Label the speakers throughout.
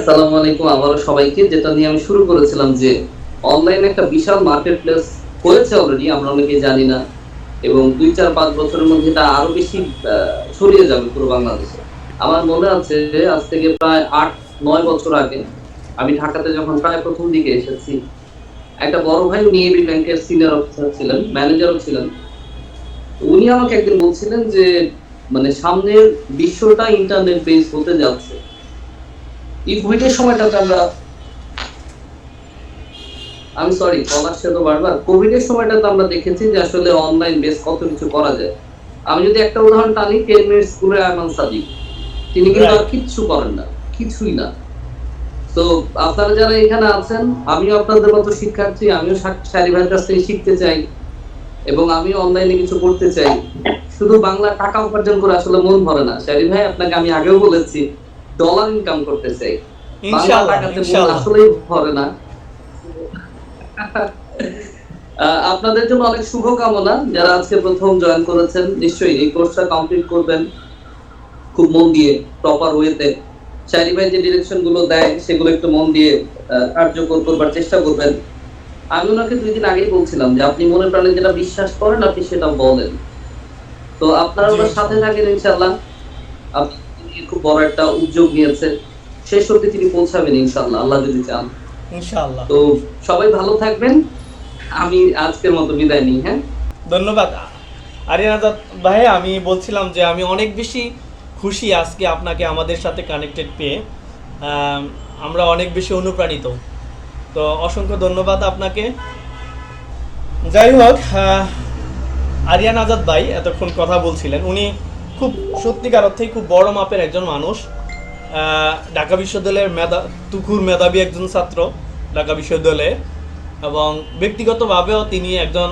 Speaker 1: আসসালামু আলাইকুম আবারও সবাইকে। যেটা নিয়ে আমি শুরু করেছিলাম যে অনলাইনে একটা বিশাল মার্কেট প্লেস হয়েছে অলরেডি, আমরা অনেকেই জানি না। এবং ২, ৪, ৫ বছরের মধ্যে এটা আরো বেশি ছড়িয়ে যাবে পুরো বাংলাদেশে। আমার মনে আছে আজ থেকে প্রায় ৮, ৯ বছর আগে আমি ঢাকাতে যখন প্রায় ১ম দিকে এসেছি, একটা বড় ভাই উনি এবি ব্যাংকের সিনিয়র অফিসার ছিলেন, ম্যানেজারও ছিলেন। উনি আমাকে একদিন বলছিলেন যে মানে সামনের বিশ্বটা ইন্টারনেট বেস হতে যাচ্ছে। এই কোভিডের সময়টাতে আমি সরি কল আসছে তো বারবার। কোভিড এর সময়টাতে আমরা দেখেছি যে আসলে অনলাইন বেস কত কিছু করা যায়। আমি যদি একটা উদাহরণ টানি 10 মিনিট স্কুলে আয়মান সাদিক। তিনি কিন্তু আর
Speaker 2: রাইট।
Speaker 1: কিচ্ছু করেন না। কিছুই না। তো আপনারা যারা এখানে আছেন, আমিও আপনাদের মতো শিক্ষার্থী, আমিও শারি ভাইয়ের কাছ থেকে শিখতে চাই এবং আমিও অনলাইনে কিছু করতে চাই। শুধু বাংলা টাকা উপার্জন করে আসলে মন ভরে না। শারি ভাই আপনাকে আমি আগেও বলেছি, ডলার ইনকাম করতে চাই। বাংলা
Speaker 2: ইনশাআল্লাহ,
Speaker 1: টাকাতে মন
Speaker 2: ইনশাআল্লাহ।
Speaker 1: আসলেই ভরে না। আপনাদের জন্য অনেক শুভকামনা। যারা আজকে ১ম জয়েন করেছেন, নিশ্চয়ই এই কোর্সটা কমপ্লিট করবেন খুব মন দিয়ে, প্রপার ওয়েতে। শায়রি ভাই যে ডিরেকশন গুলো দেয় সেগুলো একটু মন দিয়ে কার্যকর করবার চেষ্টা করবেন। আমি ওনাকে ২ দিন আগেই বলছিলাম যে আপনি মনে প্রাণে যেটা বিশ্বাস করেন আপনি সেটা বলেন। তো আপনারা
Speaker 2: জি,
Speaker 1: ওনার সাথে
Speaker 2: ইনশাআল্লাহ।
Speaker 1: থাকেন ইনশাআল্লাহ। তিনি খুব বড় একটা উদ্যোগ নিয়েছেন। শেষ অবধি তিনি পৌঁছাবেন ইনশাআল্লাহ, আল্লাহ যদি চান।
Speaker 2: ইনশাআল্লাহ।
Speaker 1: তো সবাই ভালো থাকবেন। আমি আজকের মতো বিদায় নিই, হ্যাঁ?
Speaker 2: ধন্যবাদ। আরিয়ান আজাদ ভাই, আমি বলছিলাম যে আমি অনেক বেশি খুশি আজকে আপনাকে আমাদের সাথে কানেক্টেড পেয়ে। আম, আমরা অনেক বেশি অনুপ্রাণিত। তো অসংখ্য ধন্যবাদ আপনাকে। যাই হোক, আরিয়ান আজাদ ভাই এতক্ষণ কথা বলছিলেন। উনি খুব সত্যিকার অর্থেই খুব বড় মাপের একজন মানুষ। ঢাকা বিশ্ববিদ্যালয়ের তুখুর মেধাবী একজন ছাত্র ঢাকা বিশ্ববিদ্যালয়ে, এবং ব্যক্তিগতভাবেও তিনি একজন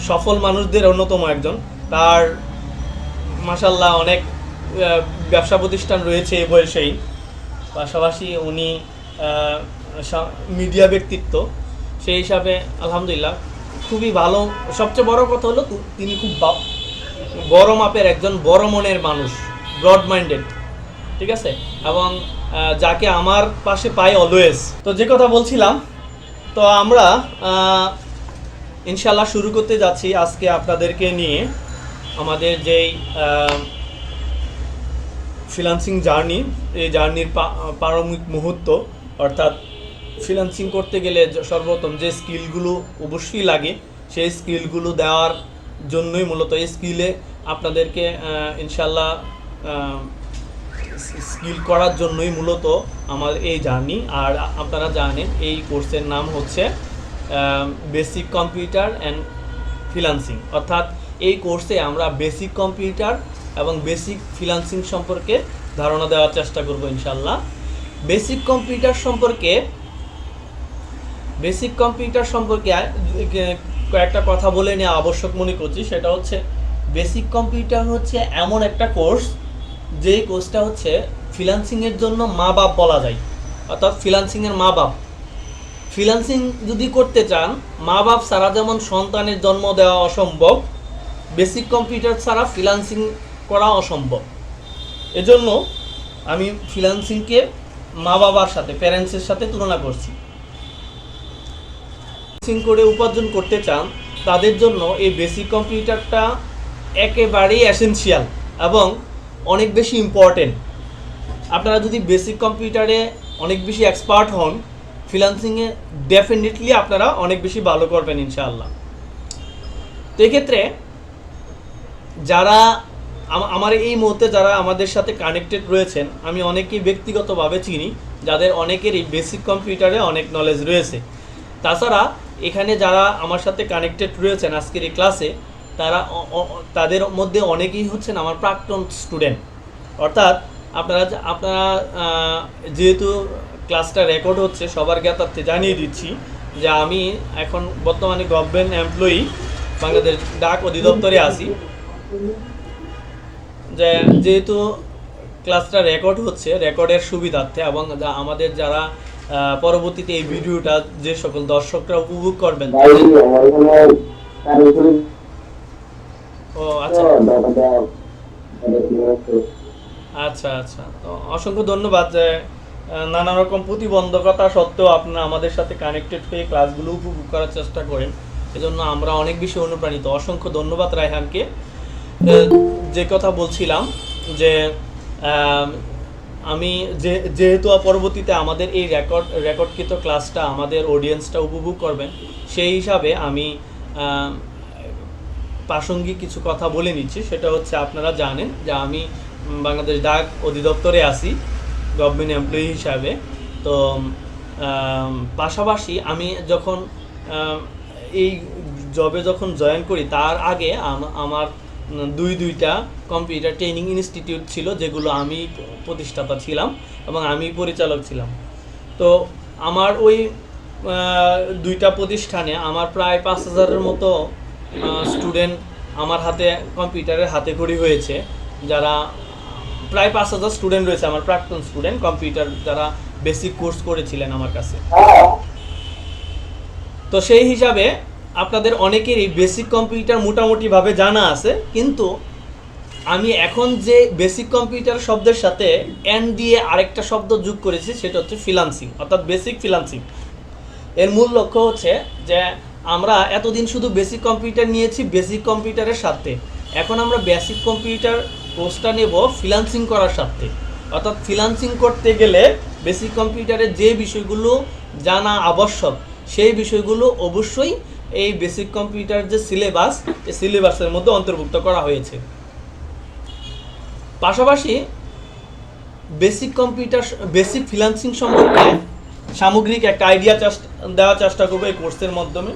Speaker 2: সফল মানুষদের অন্যতম একজন। তার মাশাল্লাহ অনেক ব্যবসা প্রতিষ্ঠান রয়েছে এই বয়সেই। পাশাপাশি উনি মিডিয়া ব্যক্তিত্ব, সেই হিসাবে আলহামদুলিল্লাহ খুবই ভালো। সবচেয়ে বড় কথা হলো তিনি খুব বড় মাপের একজন বড় মনের মানুষ, ব্রড মাইন্ডেড, ঠিক আছে, এবং যাকে আমার পাশে পাই অলওয়েজ। তো যে কথা বলছিলাম, তো আমরা ইনশাল্লাহ শুরু করতে যাচ্ছি আজকে আপনাদেরকে নিয়ে আমাদের যেই ফ্রিল্যান্সিং জার্নি, এই জার্নির প্রারম্ভিক মুহূর্ত। অর্থাৎ ফ্রিল্যান্সিং করতে গেলে সর্বপ্রথম যে স্কিলগুলো অবশ্যই লাগে, সেই স্কিলগুলো দেওয়ার জন্যই মূলত এই স্কিলে আপনাদেরকে ইনশাল্লাহ স্কিল করার জন্যই মূলত আমার এই জার্নি। আর আপনারা জানেন এই কোর্সের নাম হচ্ছে বেসিক কম্পিউটার অ্যান্ড ফ্রিল্যান্সিং। অর্থাৎ এই কোর্সে আমরা বেসিক কম্পিউটার এবং বেসিক ফ্রিল্যান্সিং সম্পর্কে ধারণা দেওয়ার চেষ্টা করব ইনশাল্লাহ। বেসিক কম্পিউটার সম্পর্কে কয়েকটা কথা বলে নেওয়া আবশ্যক মনে করছি। সেটা হচ্ছে, বেসিক কম্পিউটার হচ্ছে এমন একটা কোর্স, যেই কোর্সটা হচ্ছে ফ্রিল্যান্সিংয়ের জন্য মা বাপ বলা যায়। অর্থাৎ ফ্রিল্যান্সিংয়ের মা বাপ। ফ্রিল্যান্সিং যদি করতে চান, মা বাপ ছাড়া যেমন সন্তানের জন্ম দেওয়া অসম্ভব, বেসিক কম্পিউটার ছাড়া ফ্রিল্যান্সিং করা অসম্ভব। এজন্য আমি ফ্রিল্যান্সিংকে মা বাবার সাথে, প্যারেন্টসের সাথে তুলনা করছি। ফ্রিল্যান্সিং করে উপার্জন করতে চান তাদের জন্য এই বেসিক কম্পিউটারটা একেবারেই এসেনশিয়াল এবং অনেক বেশি ইম্পর্টেন্ট। আপনারা যদি বেসিক কম্পিউটারে অনেক বেশি এক্সপার্ট হন, ফ্রিল্যান্সিংয়ে ডেফিনেটলি আপনারা অনেক বেশি ভালো করবেন ইনশাআল্লাহ। তো এক্ষেত্রে যারা আমার এই মুহূর্তে যারা আমাদের সাথে কানেক্টেড রয়েছেন, আমি অনেকেই ব্যক্তিগতভাবে চিনি, যাদের অনেকেরই বেসিক কম্পিউটারে অনেক নলেজ রয়েছে। তাছাড়া এখানে যারা আমার সাথে কানেক্টেড রয়েছেন আজকের এই ক্লাসে, তাদের মধ্যে অনেকেই হচ্ছেন আমার প্রাক্তন স্টুডেন্ট। অর্থাৎ আপনারা যেহেতু ক্লাসটা রেকর্ড হচ্ছে, সবার জ্ঞাতার্থে জানিয়ে দিচ্ছি যে আমি এখন বর্তমানে গভর্নমেন্ট এমপ্লয়ি, বাংলাদেশ ডাক অধিদপ্তরে আছি। যেহেতু ক্লাসটা রেকর্ড হচ্ছে, রেকর্ডের সুবিধার্থে, এবং আমাদের যারা পরবর্তীতে এই ভিডিওটা যে সকল দর্শকরা উপভোগ করবেন। ও আচ্ছা আচ্ছা আচ্ছা, তো অসংখ্য ধন্যবাদ যে নানা রকম প্রতিবন্ধকতা সত্ত্বেও আপনারা আমাদের সাথে কানেক্টেড হয়ে ক্লাসগুলো উপভোগ করার চেষ্টা করেন, এজন্য আমরা অনেক বেশি অনুপ্রাণিত। অসংখ্য ধন্যবাদ রায়হানকে। যে কথা বলছিলাম যে আমি যেহেতু পরবর্তীতে আমাদের এই রেকর্ডকৃত ক্লাসটা আমাদের অডিয়েন্সটা উপভোগ করবেন, সেই হিসাবে আমি প্রাসঙ্গিক কিছু কথা বলে নিচ্ছি। সেটা হচ্ছে, আপনারা জানেন যে আমি বাংলাদেশ ডাক অধিদপ্তরে আছি গভর্নমেন্ট এমপ্লয়ি হিসাবে। তো পাশাপাশি আমি যখন এই জবে যখন জয়েন করি, তার আগে আমার দুইটা কম্পিউটার ট্রেনিং ইনস্টিটিউট ছিল, যেগুলো আমি প্রতিষ্ঠাতা ছিলাম এবং আমি পরিচালক ছিলাম। তো আমার ওই দুইটা প্রতিষ্ঠানে আমার প্রায় 5,000-এর মতো স্টুডেন্ট আমার হাতে কম্পিউটারের হাতেখড়ি হয়েছে, যারা প্রায় 5,000 স্টুডেন্ট রয়েছে আমার প্রাক্তন স্টুডেন্ট, কম্পিউটার যারা বেসিক কোর্স করেছিলেন আমার কাছে। তো সেই হিসাবে আপনাদের অনেকেরই বেসিক কম্পিউটার মোটামুটিভাবে জানা আছে, কিন্তু আমি এখন যে বেসিক কম্পিউটার শব্দের সাথে এন দিয়ে আরেকটা শব্দ যোগ করেছি, সেটা হচ্ছে ফ্রিল্যান্সিং, অর্থাৎ বেসিক ফ্রিল্যান্সিং। এর মূল লক্ষ্য হচ্ছে যে আমরা এতদিন শুধু বেসিক কম্পিউটার নিয়েছি বেসিক কম্পিউটারের সাথে, এখন আমরা বেসিক কম্পিউটার কোর্সটা নেব ফ্রিল্যান্সিং করার সাথে। অর্থাৎ ফ্রিল্যান্সিং করতে গেলে বেসিক কম্পিউটারের যে বিষয়গুলো জানা আবশ্যক, সেই বিষয়গুলো অবশ্যই এই বেসিক কম্পিউটার যে সিলেবাস, এই সিলেবাসের মধ্যে অন্তর্ভুক্ত করা হয়েছে। পাশাপাশি বেসিক ফ্রিল্যান্সিং সম্পর্কে সামগ্রিক একটা আইডিয়া দেওয়ার চেষ্টা করবো এই কোর্সের মাধ্যমে।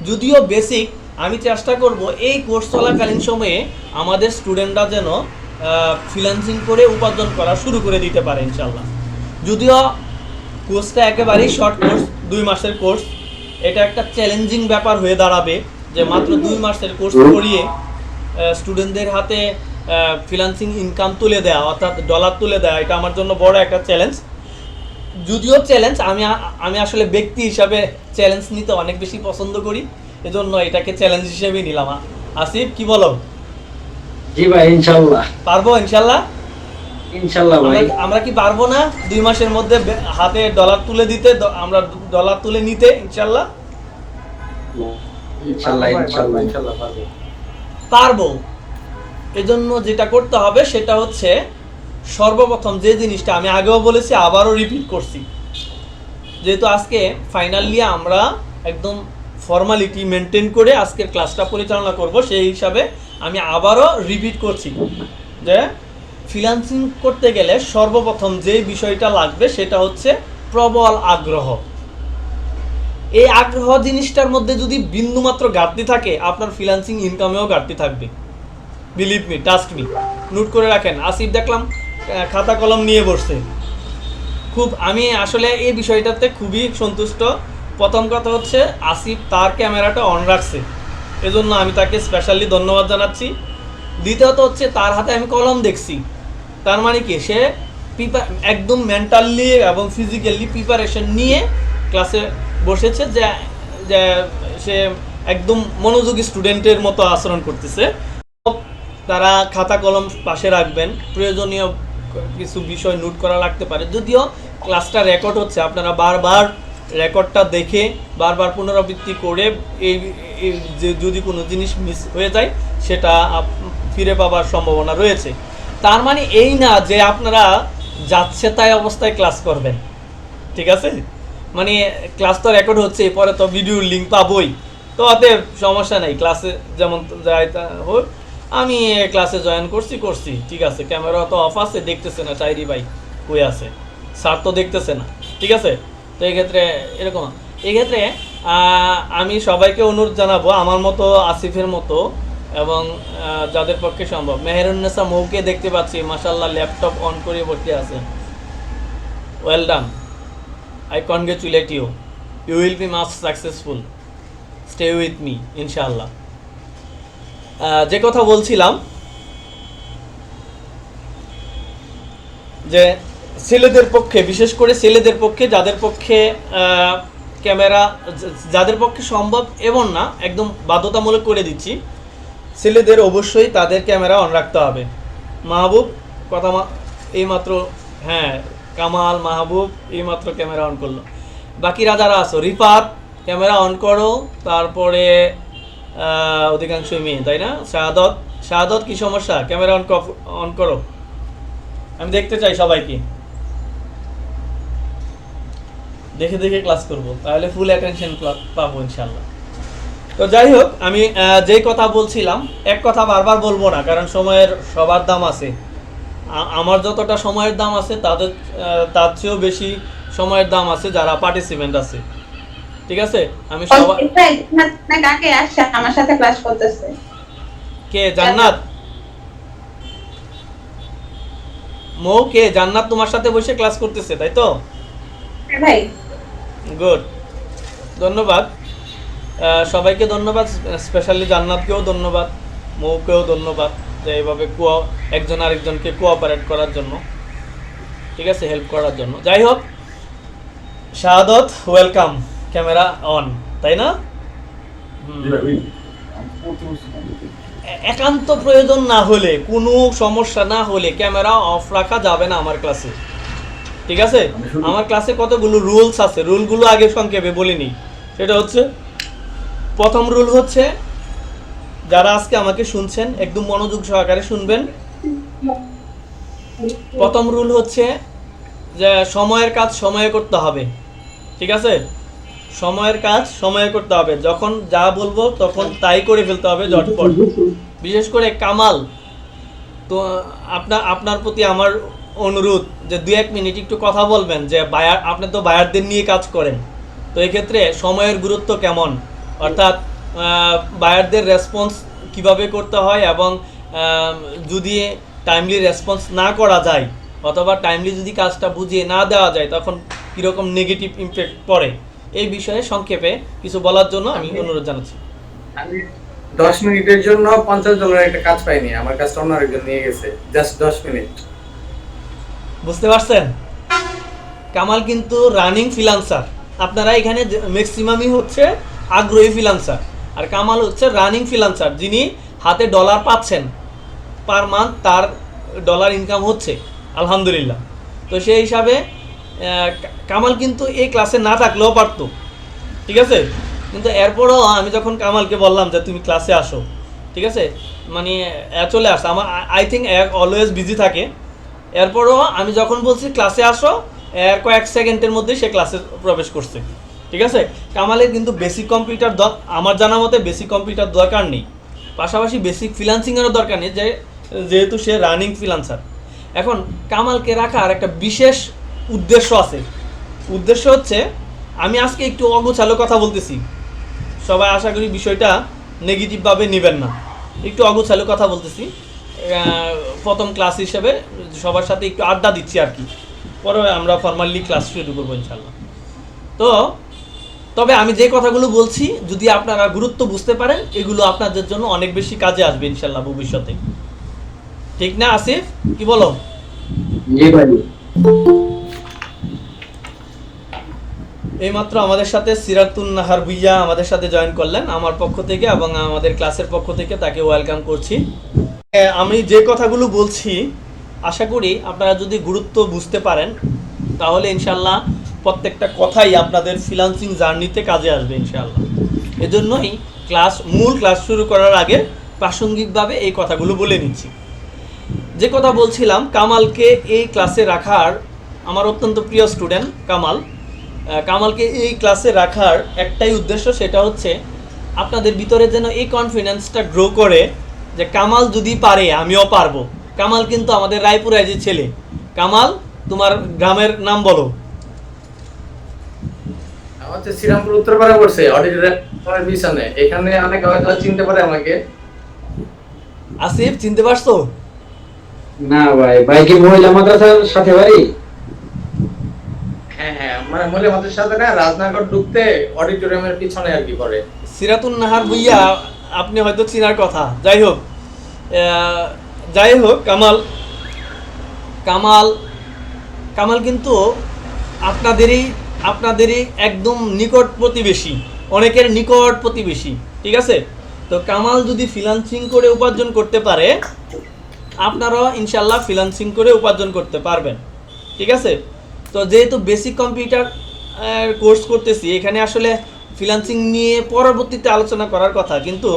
Speaker 2: যদিও বেসিক আমি চেষ্টা করব এই কোর্স চলাকালীন সময়ে আমাদের স্টুডেন্টরা যেন ফ্রিল্যান্সিং করে উপার্জন করা শুরু করে দিতে পারে ইনশাল্লাহ। যদিও কোর্সটা একেবারেই শর্ট কোর্স, 2 মাসের কোর্স, এটা একটা চ্যালেঞ্জিং ব্যাপার হয়ে দাঁড়াবে যে মাত্র 2 মাসের কোর্স করিয়ে স্টুডেন্টদের হাতে ফ্রিল্যান্সিং ইনকাম তুলে দেওয়া, অর্থাৎ ডলার তুলে দেওয়া, এটা আমার জন্য বড় একটা চ্যালেঞ্জ। যদিও চ্যালেঞ্জ, আমি আসলে ব্যক্তি হিসাবে চ্যালেঞ্জ নিতে অনেক বেশি পছন্দ করি, এজন্য এটাকে চ্যালেঞ্জ হিসেবেই নিলাম। আসিফ, কি বলো?
Speaker 3: জি ভাই, ইনশাআল্লাহ
Speaker 2: পারবো। ইনশাআল্লাহ
Speaker 3: ভাই।
Speaker 2: আমরা কি পারবো না 2 মাসের মধ্যে হাতে ডলার তুলে দিতে, আমরা ডলার তুলে নিতে? ইনশাআল্লাহ পারবো। এজন্য যেটা করতে হবে সেটা হচ্ছে, সর্বপ্রথম যে জিনিসটা আমি আগেও বলেছি, আবারও রিপিট করছি, যেহেতু আজকে ফাইনালি আমরা একদম ফর্মালিটি মেনটেন করে আজকের ক্লাসটা পরিচালনা করব, সেই হিসাবে আমি আবারও রিপিট করছি যে ফ্রিল্যান্সিং করতে গেলে সর্বপ্রথম যে বিষয়টা লাগবে সেটা হচ্ছে প্রবল আগ্রহ। এই আগ্রহ জিনিসটার মধ্যে যদি বিন্দুমাত্র ঘাটতি থাকে, আপনার ফ্রিল্যান্সিং ইনকামেও ঘাটতি থাকবে। Believe me, trust me. Note করে রাখেন। আসিফ দেখলাম খাতা কলম নিয়ে বসছে। আমি আসলে এই বিষয়টাতে খুবই সন্তুষ্ট। প্রথম কথা হচ্ছে, আসিফ তার ক্যামেরাটা অন রাখছে, এজন্য আমি তাকে স্পেশালি ধন্যবাদ জানাচ্ছি। দ্বিতীয়ত হচ্ছে, তার হাতে আমি কলম দেখছি, তার মানে কি সে একদম মেন্টালি এবং ফিজিক্যালি প্রিপারেশন নিয়ে ক্লাসে বসেছে, যে সে একদম মনোযোগী স্টুডেন্টের মতো আচরণ করতেছে। তারা খাতা কলম পাশে রাখবেন, প্রয়োজনীয় কিছু বিষয় নোট করা লাগতে পারে। যদিও ক্লাসটা রেকর্ড হচ্ছে, আপনারা বারবার রেকর্ডটা দেখে বারবার পুনরাবৃত্তি করে এই যদি কোনো জিনিস মিস হয়ে যায় সেটা ফিরে পাবার সম্ভাবনা রয়েছে। তার মানে এই না যে আপনারা যাচ্ছে তাই অবস্থায় ক্লাস করবেন, ঠিক আছে? মানে ক্লাস তো রেকর্ড হচ্ছে, পরে তো ভিডিওর লিঙ্ক পাবোই, তো অতএব সমস্যা নেই। ক্লাসে যেমন যায় তা হোক। আমি ক্লাসে জয়েন করছি, ঠিক আছে, ক্যামেরা তো অফ আছে, দেখতেছে না চাইরি ভাই কই আছে, স্যার তো দেখতেছে না, ঠিক আছে? তো এক্ষেত্রে এরকম, এক্ষেত্রে আমি সবাইকে অনুরোধ জানাবো, আমার মতো, আসিফের মতো, এবং যাদের পক্ষে সম্ভব। মেহেরুন্নেসা মৌকে দেখতে পাচ্ছি, মাশাআল্লাহ, ল্যাপটপ অন করে বসে আছে। Well done, I congratulate you, you will be much successful, stay with me ইনশাআল্লাহ। যে কথা বলছিলাম, যে ছেলেদের পক্ষে, বিশেষ করে ছেলেদের পক্ষে, যাদের পক্ষে ক্যামেরা, যাদের পক্ষে সম্ভব এবং না, একদম বাধ্যতামূলক করে দিচ্ছি, ছেলেদের অবশ্যই তাদের ক্যামেরা অন রাখতে হবে। মাহবুব কথা এইমাত্র, হ্যাঁ কামাল, মাহবুব এইমাত্র ক্যামেরা অন করলো। বাকিরা যারা আছো, রিফাত ক্যামেরা অন করো, তারপরে অধিকাংশই মেয়ে, তাই না? শাহাদত, শাহাদত কি সমস্যা? ক্যামেরা অন করো, আমি দেখতে চাই সবাইকে। দেখে দেখে ক্লাস করব, তাহলে ফুল অ্যাটেনশন পাবো ইনশাল্লাহ। তো যাই হোক, আমি যেই কথা বলছিলাম, এক কথা বারবার বলবো না, কারণ সময়ের সবার দাম আছে। আমার যতটা সময়ের দাম আছে তার চেয়েও বেশি সময়ের দাম আছে যারা পার্টিসিপেন্ট আছে, ঠিক আছে? আমি সবাই,
Speaker 4: কাকে আসছে আমার সাথে ক্লাস করতেছে?
Speaker 2: কে? জান্নাত, মৌ কে? জান্নাত তোমার সাথে বসে ক্লাস করতেছে, তাই তো?
Speaker 4: ভাই
Speaker 2: গুড, ধন্যবাদ সবাইকে, ধন্যবাদ, স্পেশালি জান্নাতকেও ধন্যবাদ, মৌকেও ধন্যবাদ, যে এইভাবে একজন আরেকজনকে কোঅপারেট করার জন্য, ঠিক আছে, হেল্প করার জন্য। যাই হোক, শাহাদত ওয়েলকাম, ক্যামেরা অন, তাই না? একান্ত প্রয়োজন না হলে, কোনো সমস্যা না হলে ক্যামেরা অফ রাখা যাবে না আমার ক্লাসে, ঠিক আছে? আমার ক্লাসে কতগুলো রুলস আছে, রুলগুলো আগে সংক্ষেপে বলিনি। সেটা হচ্ছে, প্রথম রুল হচ্ছে, যারা আজকে আমাকে শুনছেন একদম মনোযোগ সহকারে শুনবেন। প্রথম রুল হচ্ছে যে সময়ের কাজ সময়ে করতে হবে, ঠিক আছে? সময়ের কাজ সময়ে করতে হবে, যখন যা বলবো তখন তাই করে ফেলতে হবে ঝটপট। বিশেষ করে কামাল, তো আপনার প্রতি আমার অনুরোধ যে 2-1 মিনিট একটু কথা বলবেন, যে বায়ার, আপনি তো বায়ারদের নিয়ে কাজ করেন, তো এক্ষেত্রে সময়ের গুরুত্ব কেমন, অর্থাৎ বায়ারদের রেসপন্স কিভাবে করতে হয়, এবং যদি টাইমলি রেসপন্স না করা যায় অথবা টাইমলি যদি কাজটা বুঝিয়ে না দেওয়া যায় তখন কীরকম নেগেটিভ ইমপ্যাক্ট পড়ে, এই বিষয়ে সংক্ষেপে কিছু বলার জন্য আমি অনুরোধ জানাচ্ছি।
Speaker 5: আমি 10 মিনিটের জন্য 50 ডলারের একটা কাজ পাইনি, আমার কাজটা অন্য আরেকজন নিয়ে গেছে, জাস্ট 10 মিনিট।
Speaker 2: বুঝতে পারছেন? কামাল কিন্তু রানিং ফ্রিল্যান্সার, আপনারা এখানে ম্যাক্সিমামই হচ্ছে আগ্রহী ফ্রিল্যান্সার, আর কামাল হচ্ছে রানিং ফ্রিল্যান্সার, যিনি হাতে ডলার পাচ্ছেন, পার মান্থ তার ডলার ইনকাম হচ্ছে আলহামদুলিল্লাহ। তো সেই হিসাবে কামাল কিন্তু এই ক্লাসে না থাকলেও পারতো, ঠিক আছে? কিন্তু এরপরও আমি যখন কামালকে বললাম যে তুমি ক্লাসে আসো, ঠিক আছে, মানে চলে আসো, আমার আই থিঙ্ক অলওয়েজ বিজি থাকে, এরপরও আমি যখন বলছি ক্লাসে আসো, এর কয়েক সেকেন্ডের মধ্যেই সে ক্লাসে প্রবেশ করছে, ঠিক আছে? কামালের কিন্তু বেসিক কম্পিউটার, আমার জানা মতে বেসিক কম্পিউটার দরকার নেই, পাশাপাশি বেসিক ফ্রিল্যান্সিংয়েরও দরকার নেই, যেহেতু সে রানিং ফ্রিল্যান্সার। এখন কামালকে রাখার একটা বিশেষ উদ্দেশ্য আছে, উদ্দেশ্য হচ্ছে, আমি আজকে একটু অগোছালো কথা বলতেছি, সবাই আশা করি বিষয়টা নেগেটিভভাবে নেবেন না, একটু অগোছালো কথা বলতেছি, প্রথম ক্লাস হিসেবে সবার সাথে একটু আড্ডা দিচ্ছি আর কি, পরে আমরা ফর্মালি ক্লাস শুরু করবো ইনশাল্লাহ। তো তবে আমি যে কথাগুলো বলছি যদি আপনারা গুরুত্ব বুঝতে পারেন, এগুলো আপনাদের জন্য অনেক বেশি কাজে আসবে ইনশাল্লাহ ভবিষ্যতে, ঠিক না আসিফ, কি বলো?
Speaker 3: জি ভাই।
Speaker 2: এইমাত্র আমাদের সাথে সিরাতুন নাহার ভুইয়া আমাদের সাথে জয়েন করলেন আমার পক্ষ থেকে এবং আমাদের ক্লাসের পক্ষ থেকে, তাকে ওয়েলকাম করছি। আমি যে কথাগুলো বলছি আশা করি আপনারা যদি গুরুত্ব বুঝতে পারেন তাহলে ইনশাল্লাহ প্রত্যেকটা কথাই আপনাদের ফ্রিল্যান্সিং জার্নিতে কাজে আসবে ইনশাল্লাহ। এজন্যই মূল ক্লাস শুরু করার আগে প্রাসঙ্গিকভাবে এই কথাগুলো বলে নিচ্ছি। যে কথা বলছিলাম, কামালকে এই ক্লাসে রাখার, আমার অত্যন্ত প্রিয় স্টুডেন্ট কামালকে এই ক্লাসে রাখার একটাই উদ্দেশ্য, সেটা হচ্ছে আপনাদের ভিতরে যেন এই কনফিডেন্সটা গ্রো করে যে কামাল যদি পারে আমিও পারবো। কামাল কিন্তু আমাদের রায়পুরের যে ছেলে। কামাল, তোমার গ্রামের নাম বলো।
Speaker 5: আমার হচ্ছে শ্রীরামপুর উত্তরপাড়া পড়ছে, অডিটরের পিছনে, এখানে অনেকে হয়তো চিনতে পারে আমাকে।
Speaker 2: আসিফ, চিনতে পারছো?
Speaker 3: না ভাই, ভাই কি মহিলা মাদ্রাসার সাথে বাড়ি?
Speaker 5: হ্যাঁ হ্যাঁ, মানে মহিলা মাদ্রাসার সাথে না, রাজনগর ঢুকতে অডিটোরিয়ামের পিছনে আর কি পড়ে।
Speaker 2: সিরাতুন নাহার ভুইয়া আপনি হয়তো চিনার কথা। যাই হোক, কামাল কিন্তু আপনাদেরই একদম নিকট প্রতিবেশী, অনেকের নিকট প্রতিবেশী, ঠিক আছে? তো কামাল যদি ফ্রিল্যান্সিং করে উপার্জন করতে পারে, আপনারাও ইনশাল্লাহ ফ্রিল্যান্সিং করে উপার্জন করতে পারবেন, ঠিক আছে? তো যেহেতু বেসিক কম্পিউটার কোর্স করতেছি, এখানে আসলে ফ্রিল্যান্সিং নিয়ে পরবর্তীতে আলোচনা করার কথা, কিন্তু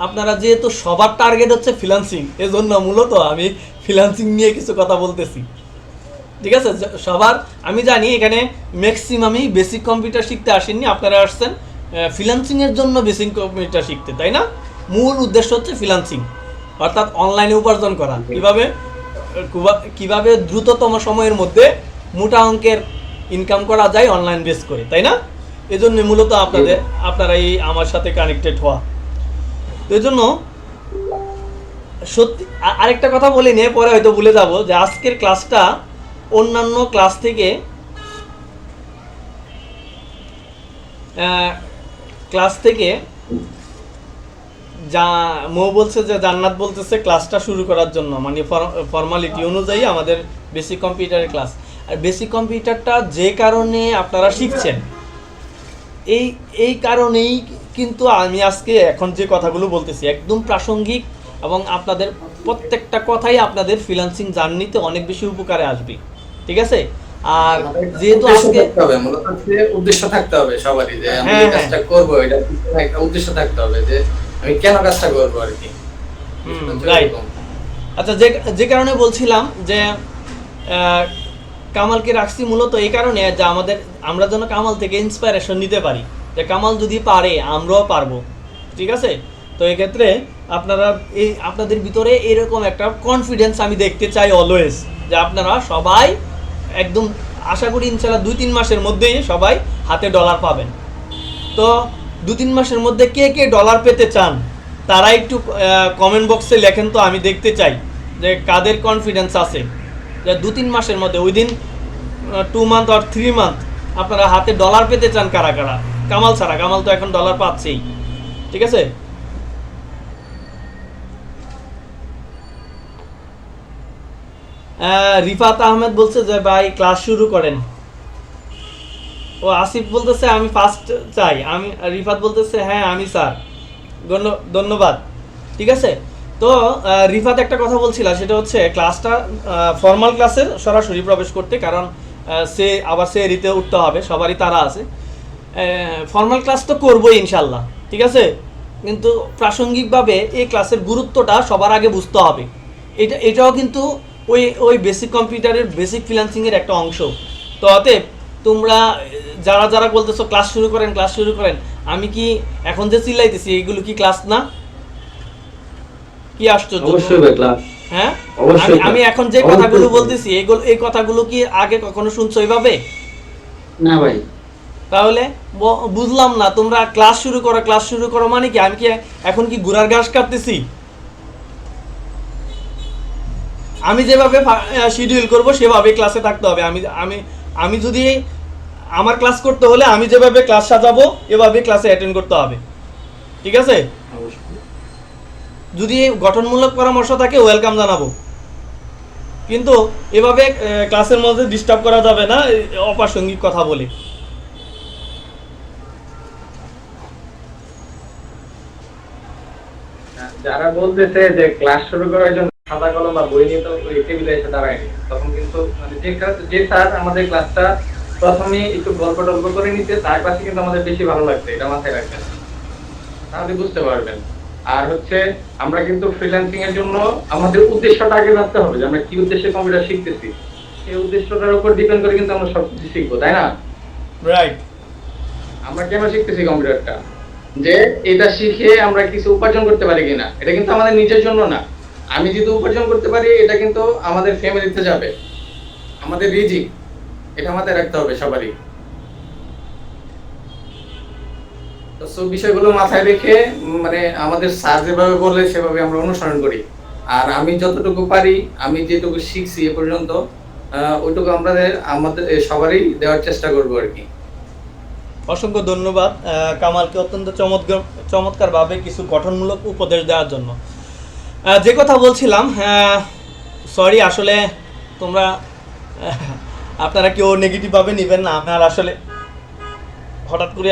Speaker 2: আপনারা যেহেতু সবার টার্গেট হচ্ছে ফ্রিল্যান্সিং, এজন্য মূলত আমি ফ্রিল্যান্সিং নিয়ে কিছু কথা বলতেছি। ঠিক আছে, সবার আমি জানি এখানে ম্যাক্সিমামই বেসিক কম্পিউটার শিখতে আসেননি, আপনারা আসছেন ফ্রিল্যান্সিংয়ের জন্য বেসিক কম্পিউটার শিখতে, তাই না? মূল উদ্দেশ্য হচ্ছে ফ্রিল্যান্সিং, অর্থাৎ অনলাইনে উপার্জন করা, কিভাবে দ্রুততম সময়ের মধ্যে মোটা অঙ্কের ইনকাম করা যায় অনলাইন বেস করে, তাই না? এই জন্য মূলত আপনারা এই আমার সাথে কানেক্টেড হওয়া। তো এই জন্য সত্যি আরেকটা কথা বলি নিয়ে পরে হয়তো ভুলে যাব, যে আজকের ক্লাসটা অন্যান্য ক্লাস থেকে যা মো বলছে যে জান্নাত বলতেছে ক্লাসটা শুরু করার জন্য, মানে ফর্মালিটি অনুযায়ী আমাদের বেসিক কম্পিউটারের ক্লাস। আর বেসিক কম্পিউটারটা যে কারণে আপনারা শিখছেন, এই কারণেই কিন্তু আমি আজকে এখন যে কথাগুলো বলতেছি একদম প্রাসঙ্গিক, এবং আপনাদের প্রত্যেকটা কথাই আপনাদের ফ্রিল্যান্সিং জার্নিতে অনেক বেশি উপকারে আসবে। ঠিক আছে? আর যেহেতু আজকে
Speaker 5: মূলত উদ্দেশ্য থাকতে হবে সবারই, যে আমি এই কাজটা করব, এটা একটা উদ্দেশ্য থাকতে হবে যে আমি কেন কাজটা করব আর কি।
Speaker 2: রাইট। আচ্ছা, যে কারণে বলছিলাম যে কামালকে রাখছি মূলত এই কারণে যে আমরা যেন কামাল থেকে ইন্সপায়ারেশন নিতে পারি, যে কামাল যদি পারে আমরাও পারবো। ঠিক আছে? তো এক্ষেত্রে আপনাদের ভিতরে এরকম একটা কনফিডেন্স আমি দেখতে চাই অলওয়েজ, যে আপনারা সবাই একদম আশা করি ইনশাআল্লাহ 2-3 মাসের মধ্যেই সবাই হাতে ডলার পাবেন। তো 2-3 মাসের মধ্যে কে কে ডলার পেতে চান তারা একটু কমেন্ট বক্সে লেখেন, তো আমি দেখতে চাই যে কাদের কনফিডেন্স আছে যে 2-3 মাসের মধ্যে, উইদিন 2 মান্থ অর 3 মান্থ আপনারা হাতে ডলার পেতে চান কারা কারা, কামাল ছাড়া। কামাল তো এখন ডলার পাচ্ছেই। ঠিক আছে? রিফাত আহমেদ বলছে যে ভাই ক্লাস শুরু করেন। ও আসিফ বলতেছে আমি ফার্স্ট চাই। রিফাত বলতেছে হ্যাঁ আমি স্যার, ধন্যবাদ। ঠিক আছে? তো রিফাত একটা কথা বলছিল, সেটা হচ্ছে ক্লাসটা ফর্মাল ক্লাসে সরাসরি প্রবেশ করতে, কারণ সে রিতে উঠতে হবে, সবারই তারা আছে। ফর্মাল ক্লাস তো করবোই ইনশাল্লাহ। ঠিক আছে? কিন্তু প্রাসঙ্গিকভাবে এই ক্লাসের গুরুত্বটা সবার আগে বুঝতে হবে। এটাও কিন্তু ওই বেসিক কম্পিউটারের বেসিক ফ্রিল্যান্সিংয়ের একটা অংশ। তো অতএব তোমরা যারা বলতেছো ক্লাস শুরু করেন, আমি কি এখন যে চিল্লাইতেছি এগুলো কি ক্লাস না? কি আশ্চর্য!
Speaker 3: অবশ্যই ভাই ক্লাস।
Speaker 2: হ্যাঁ,
Speaker 3: অবশ্যই।
Speaker 2: আমি এখন যে কথাগুলো বলতেছি এই কথাগুলো কি আগে কখনো শুনছো এইভাবে?
Speaker 3: না ভাই।
Speaker 2: তাহলে বুঝলাম না, তোমরা ক্লাস শুরু করো মানে কি? আমি কি এখন কি ঘোড়ার ঘাস কাটতেছি? আমি যেভাবে শিডিউল করব সেভাবে ক্লাসে থাকতে হবে। আমি যদি আমার ক্লাস করতে হলে আমি যেভাবে ক্লাস সাজাবো এভাবে ক্লাসে অ্যাটেন্ড করতে হবে। ঠিক আছে? যদি গঠনমূলক পরামর্শ থাকে ওয়েলকাম জানাবো, কিন্তু এভাবে ক্লাসের মধ্যে ডিস্টার্ব করা যাবে না অপ্রাসঙ্গিক কথা বলে।
Speaker 5: যারা বলতেছে যে ক্লাস শুরু করার জন্য খাতা কলম বা বই নিয়ে তো ওই টেবিলে এসে দাঁড়ায়নি, তখন কিন্তু মানে যে স্যার আমাদের ক্লাসটা প্রথমে একটু গল্প টল্প করে নিতে, তার কাছে কিন্তু আমাদের বেশি ভালো লাগছে, এটা মাথায় রাখবেন, তাহলে বুঝতে পারবেন। আর হচ্ছে আমরা কিন্তু ফ্রিল্যান্সিং এর জন্য আমাদের উদ্দেশ্যটা আগে জানতে হবে, যে আমরা কি উদ্দেশ্যে কম্পিউটার শিখতেছি, সেই উদ্দেশ্যটার উপর ডিপেন্ড করে কিন্তু আমরা সবকিছু শিখবো, তাই না?
Speaker 2: রাইট।
Speaker 5: আমরা কেন শিখতেছি কম্পিউটারটা, যে এটা শিখে আমরা কিছু উপার্জন করতে পারি কিনা, এটা কিন্তু আমাদের নিজের জন্য না। আমি যদি উপার্জন করতে পারি এটা কিন্তু আমাদের ফ্যামিলিতে যাবে, আমাদের রিজিক, এটা মাথায় রাখতে হবে সবারই। তো সব বিষয়গুলো মাথায় রেখে মানে আমাদের স্যার যেভাবে বলে সেভাবে আমরা অনুসরণ করি। আর আমি যতটুকু পারি, আমি যেটুকু শিখছি এ পর্যন্ত, ওইটুকু আমাদের সবারই দেওয়ার চেষ্টা করবো আর কি।
Speaker 2: অসংখ্য ধন্যবাদ কামালকে অত্যন্ত চমৎকারভাবে কিছু গঠনমূলক উপদেশ দেওয়ার জন্য। যে কথা বলছিলাম, সরি আসলে তোমরা আপনারা কেউ নেগেটিভভাবে নেবেন না। আমার আসলে হঠাৎ করে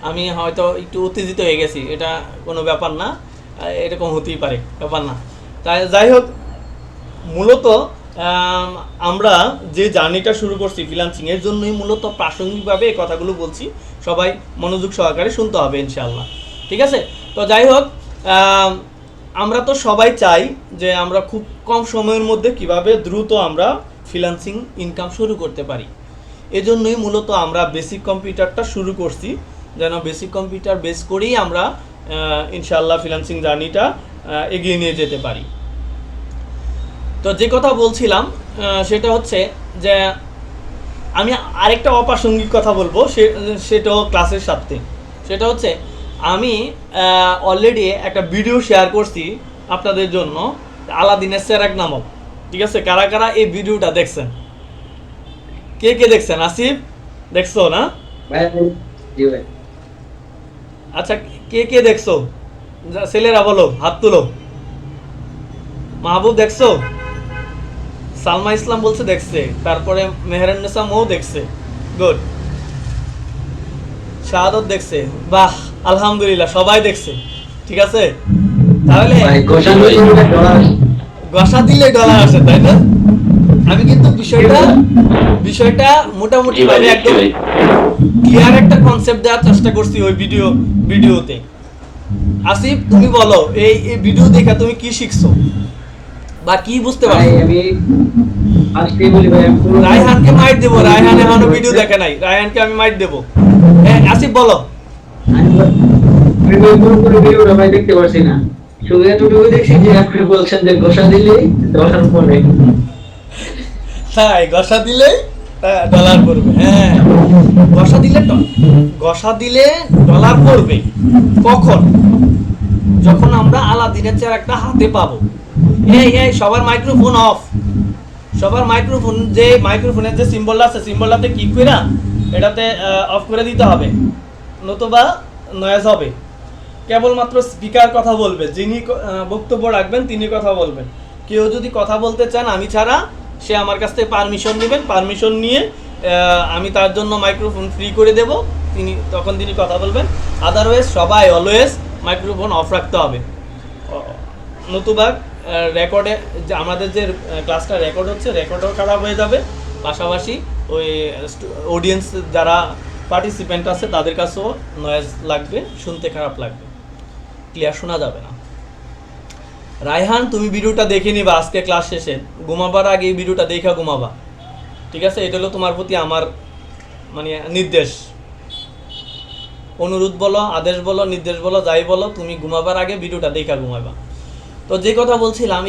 Speaker 2: আমি হয়তো একটু উত্তেজিত হয়ে গেছি, এটা কোনো ব্যাপার না, এরকম হতেই পারে, ব্যাপার না। তাই যাই হোক, মূলত আমরা যে জার্নিটা শুরু করছি ফ্রিল্যান্সিং এর জন্যই মূলত প্রাসঙ্গিকভাবে এই কথাগুলো বলছি, সবাই মনোযোগ সহকারে শুনতে হবে ইনশাআল্লাহ। ঠিক আছে, তো যাই হোক, আমরা তো সবাই চাই যে আমরা খুব কম সময়ের মধ্যে কিভাবে দ্রুত আমরা ফ্রিল্যান্সিং ইনকাম শুরু করতে পারি। এজন্যই মূলত আমরা বেসিক কম্পিউটারটা শুরু করছি, যেন বেসিক কম্পিউটার বেস করেই আমরা ইনশাআল্লাহ ফ্রিল্যান্সিং জার্নিটা এগিয়ে নিয়ে যেতে পারি। তো যে কথা বলছিলাম সেটা হচ্ছে যে আমি আরেকটা অপ্রাসঙ্গিক কথা বলবো, সেটাও ক্লাসের সাথে। সেটা হচ্ছে আমি অলরেডি একটা ভিডিও শেয়ার করছি আপনাদের জন্য, আলাদিনের চেরাগ নামক। ঠিক আছে, কারা কারা এই ভিডিওটা দেখছেন? কে কে দেখছেন? আসিফ দেখছো না?
Speaker 3: ভাই জি ভাই।
Speaker 2: আচ্ছা, কে কে দেখছো? ছেলেরা বলো, হাত তুলো। মাহবুব দেখছো? সালমা ইসলাম বলছে দেখছে, তারপরে মেহরান্নেসা মৌ দেখছে, গুড। শাহাদত দেখছে, বাহ আলহামদুলিল্লাহ, সবাই দেখছে। ঠিক আছে, তাহলে
Speaker 3: ভাই গোশান ডলার
Speaker 2: গসা দিলে ডলার আসে, তাই না? আমি কিন্তু বিষয়টা মোটামুটি ভাবে একদম ক্লিয়ার একটা কনসেপ্ট দেওয়ার চেষ্টা করছি ওই ভিডিওতে। আসিফ তুমি বলো, এই ভিডিও দেখে তুমি কি শিখছো বা কি বুঝতে
Speaker 3: ভাই
Speaker 2: পারছো?
Speaker 3: আমি আজকে বলি ভাই
Speaker 2: রায়হানকে মাইট দেবো, রায়হান এখনো ভিডিও দেখে নাই, রায়হানকে আমি মাইট দেবো। আসিফ বলো।
Speaker 3: আমি পুরো ভিডিওটা ভাই দেখতে পারছি না, শুধু এতটুকু দেখছি যে আপনি বলছেন যে গোশা দিলে ডলার পড়ে।
Speaker 2: তাই গসা দিলে ডলার পড়বে? হ্যাঁ, গসা দিলে ডলার পড়বে কখন? যখন আমরা আলাদিনের চেরাগটা হাতে পাবো। এই সবার মাইক্রোফোন অফ, সবার মাইক্রোফোন, যে মাইক্রোফোনের যে সিম্বলটা আছে সিম্বলটাতে ক্লিক করে এটাতে অফ করে দিতে হবে, নতুবা নয়েজ হবে। কেবলমাত্র স্পিকার কথা বলবে, যিনি বক্তব্য রাখবেন তিনি কথা বলবেন। কেউ যদি কথা বলতে চান আমি ছাড়া, সে আমার কাছ থেকে পারমিশন নেবেন, পারমিশন নিয়ে আমি তার জন্য মাইক্রোফোন ফ্রি করে দেব, তখন তিনি কথা বলবেন। আদারওয়াইজ সবাই অলওয়েজ মাইক্রোফোন অফ রাখতে হবে, নতুবা রেকর্ডে যে আমাদের যে ক্লাসটা রেকর্ড হচ্ছে রেকর্ডও খারাপ হয়ে যাবে, পাশাপাশি ওই অডিয়েন্স যারা পার্টিসিপেন্ট আছে তাদের কাছেও নয়েজ লাগবে, শুনতে খারাপ লাগবে, ক্লিয়ার শোনা যাবে না। রায়হান তুমি ভিডিওটা দেখে নিবা আজকে ক্লাস শেষে, ঘুমাবার আগে এই ভিডিওটা দেখা ঘুমাবা। ঠিক আছে, এটা হলো তোমার প্রতি আমার মানে নির্দেশ, অনুরোধ বলো, আদেশ বলো, নির্দেশ বলো, যাই বলো, তুমি ঘুমাবার আগে ভিডিওটা দেখা ঘুমাবা। তো যে কথা বলছিলাম,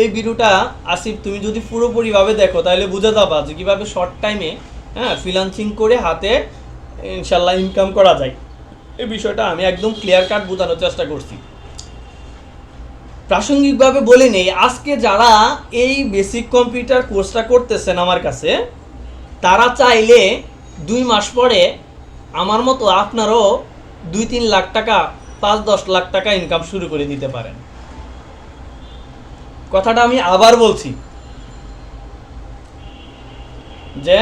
Speaker 2: এই ভিডিওটা আসিফ তুমি যদি পুরোপুরিভাবে দেখো তাহলে বুঝে যাবা যে কীভাবে শর্ট টাইমে ফ্রিল্যান্সিং করে হাতে ইনশাল্লাহ ইনকাম করা যায়। এই বিষয়টা আমি একদম ক্লিয়ার কাট বোঝানোর চেষ্টা করছি। প্রাসঙ্গিকভাবে বলে নেই, আজকে যারা এই বেসিক কম্পিউটার কোর্সটা করতেছেন আমার কাছে, তারা চাইলে 2 মাস পরে আমার মতো আপনারও 2-3 লাখ টাকা, 5-10 লাখ টাকা ইনকাম শুরু করে দিতে পারেন। কথাটা আমি আবার বলছি যে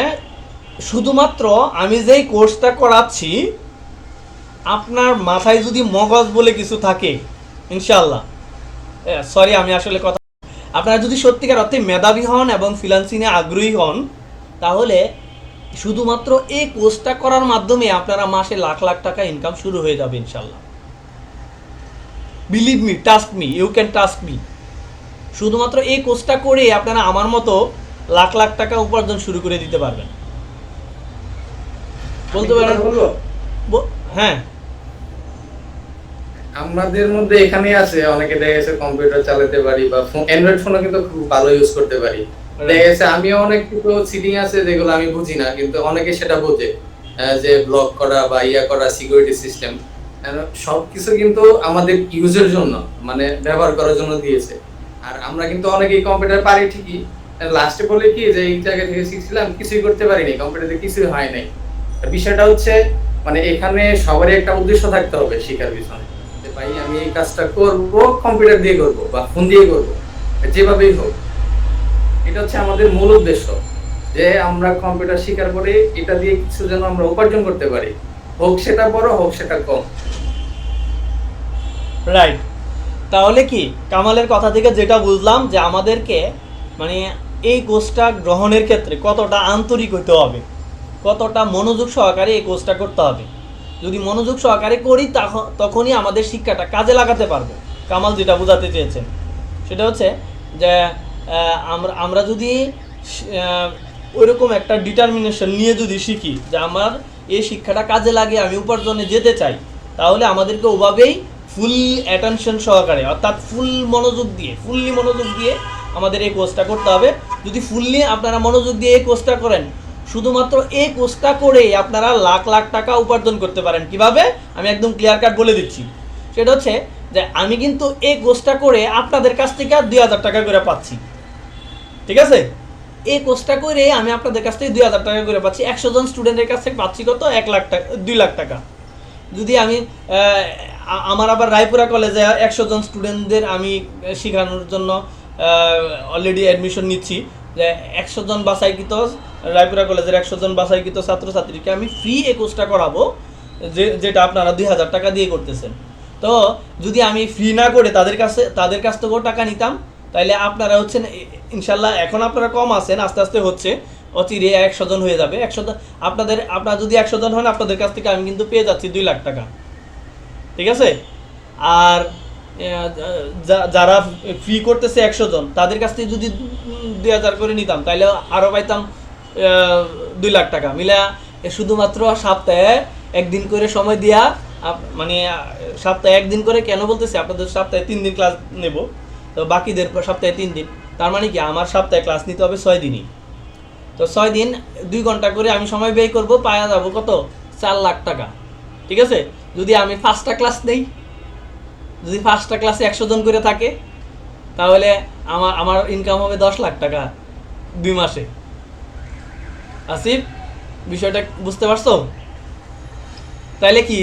Speaker 2: শুধুমাত্র আমি যেই কোর্সটা করাচ্ছি, আপনার মাথায় যদি মগজ বলে কিছু থাকে ইনশাআল্লাহ, সরি আমি আসলে কথা, আপনারা যদি সত্যিকার অর্থে মেধাবী হন এবং ফ্রিল্যান্সিংয়ে আগ্রহী হন, তাহলে শুধুমাত্র এই কোর্সটা করার মাধ্যমে আপনারা মাসে লাখ লাখ টাকা ইনকাম শুরু হয়ে যাবে ইনশাআল্লাহ। Believe me, trust me, you can trust me. শুধুমাত্র এই কোর্সটা করে আপনারা আমার মতো লাখ লাখ টাকা উপার্জন শুরু করে দিতে পারবেন। বলতে পারেন? হ্যাঁ,
Speaker 5: আমাদের মধ্যে এখানে আছে অনেকে দেখা গেছে কম্পিউটার চালাতে পারি বা অ্যান্ড্রয়েড ফোনও কিন্তু খুব ভালো ইউজ করতে পারি। দেখা গেছে আমিও অনেক কিছু সিটিং আছে যেগুলো আমি বুঝি না, কিন্তু অনেকে সেটা বোঝে, যে ব্লক করা বা করা, সিকিউরিটি সিস্টেম, সবকিছু কিন্তু আমাদের ইউজের জন্য, মানে ব্যবহার করার জন্য দিয়েছে। আর আমরা কিন্তু অনেকেই কম্পিউটার পারি ঠিকই, লাস্টে বলে কি যে এই জায়গা থেকে শিখছিলাম, কিছুই করতে পারিনি, কম্পিউটারে কিছুই হয় নাই। বিষয়টা হচ্ছে মানে এখানে সবারই একটা উদ্দেশ্য থাকতে হবে শেখার পিছনে, যে ভাই আমি এই কাজটা করব, কম্পিউটার দিয়ে করব বা ফোন দিয়ে করব, যেভাবেই হোক। এটা হচ্ছে আমাদের মূল উদ্দেশ্য, যে আমরা কম্পিউটার শেখার পরে এটা দিয়ে কিছু যেন আমরা উপার্জন করতে পারি, হোক সেটা বড় হোক সেটা কম।
Speaker 2: রাইট। তাহলে কি কামালের কথা থেকে যেটা বুঝলাম যে আমাদেরকে মানে এই কোর্সটা গ্রহণের ক্ষেত্রে কতটা আন্তরিক হতে হবে, কতটা মনোযোগ সহকারে এই কোর্সটা করতে হবে। যদি মনোযোগ সহকারে করি তখনই আমাদের শিক্ষাটা কাজে লাগাতে পারবো। কামাল যেটা বোঝাতে চেয়েছেন সেটা হচ্ছে যে আমরা যদি ওইরকম একটা ডিটারমিনেশন নিয়ে যদি শিখি যে আমার এই শিক্ষাটা কাজে লাগে, আমি উপার্জনে যেতে চাই, তাহলে আমাদেরকে ওভাবেই ফুল অ্যাটেনশন সহকারে অর্থাৎ ফুল্লি মনোযোগ দিয়ে আমাদের এই কোর্সটা করতে হবে। যদি ফুল্লি আপনারা মনোযোগ দিয়ে এই কোর্সটা করেন, শুধুমাত্র এই কোর্সটা করেই আপনারা লাখ লাখ টাকা উপার্জন করতে পারেন। কিভাবে আমি একদম ক্লিয়ার কাট বলে দিচ্ছি। সেটা হচ্ছে যে আমি কিন্তু এই কোর্সটা করে আপনাদের কাছ থেকে 2000 টাকা করে পাচ্ছি, ঠিক আছে? এই কোর্সটা করে আমি আপনাদের কাছ থেকে 2000 টাকা করে পাচ্ছি। 100 জন স্টুডেন্টের কাছ থেকে পাচ্ছি কত? 1 লাখ টাকা, 2 লাখ টাকা। যদি আমি আমার আবার রায়পুরা কলেজে 100 জন স্টুডেন্টদের আমি শেখানোর জন্য অলরেডি অ্যাডমিশন নিচ্ছি, যে 100 জন বাছাইকৃত রায়পুরা কলেজের 100 জন বাছাইকৃত ছাত্রছাত্রীকে আমি ফ্রি এই কোর্সটা করাবো, যেটা আপনারা 2000 টাকা দিয়ে করতেছেন। তো যদি আমি ফ্রি না করে তাদের কাছ থেকেও টাকা নিতাম, তাইলে আপনারা হচ্ছেন ইনশাল্লাহ, এখন আপনারা কম আছেন, আস্তে আস্তে হচ্ছে, অচিরে 100 জন হয়ে যাবে। 100 জন আপনারা যদি 100 জন হন, আপনাদের কাছ থেকে আমি কিন্তু পেয়ে যাচ্ছি 2 লাখ টাকা, ঠিক আছে? আর যারা ফ্রি করতেছে 100 জন, তাদের কাছ থেকে যদি 2000 করে নিতাম, তাহলে আরও পাইতাম 2 লাখ টাকা মিলা। শুধুমাত্র সপ্তাহে একদিন করে সময় দিয়া, মানে সপ্তাহে একদিন করে কেন বলতেছি, আপনাদের সপ্তাহে 3 দিন ক্লাস নেব, তো বাকিদের সপ্তাহে 3 দিন। তার মানে কি আমার সপ্তাহে ক্লাস নিতে হবে 6 দিনই। তো 6 দিন 2 ঘন্টা করে আমি সময় ব্যয় করব, পাওয়া যাবো কত? 4 লাখ টাকা, ঠিক আছে? যদি আমি 5টা ক্লাস নেই, যদি 5টা ক্লাসে 100 জন করে থাকে, তাহলে আমার ইনকাম হবে 10 লাখ টাকা 2 মাসে। আসিফ, বিষয়টা বুঝতে পারছো? তাইলে কি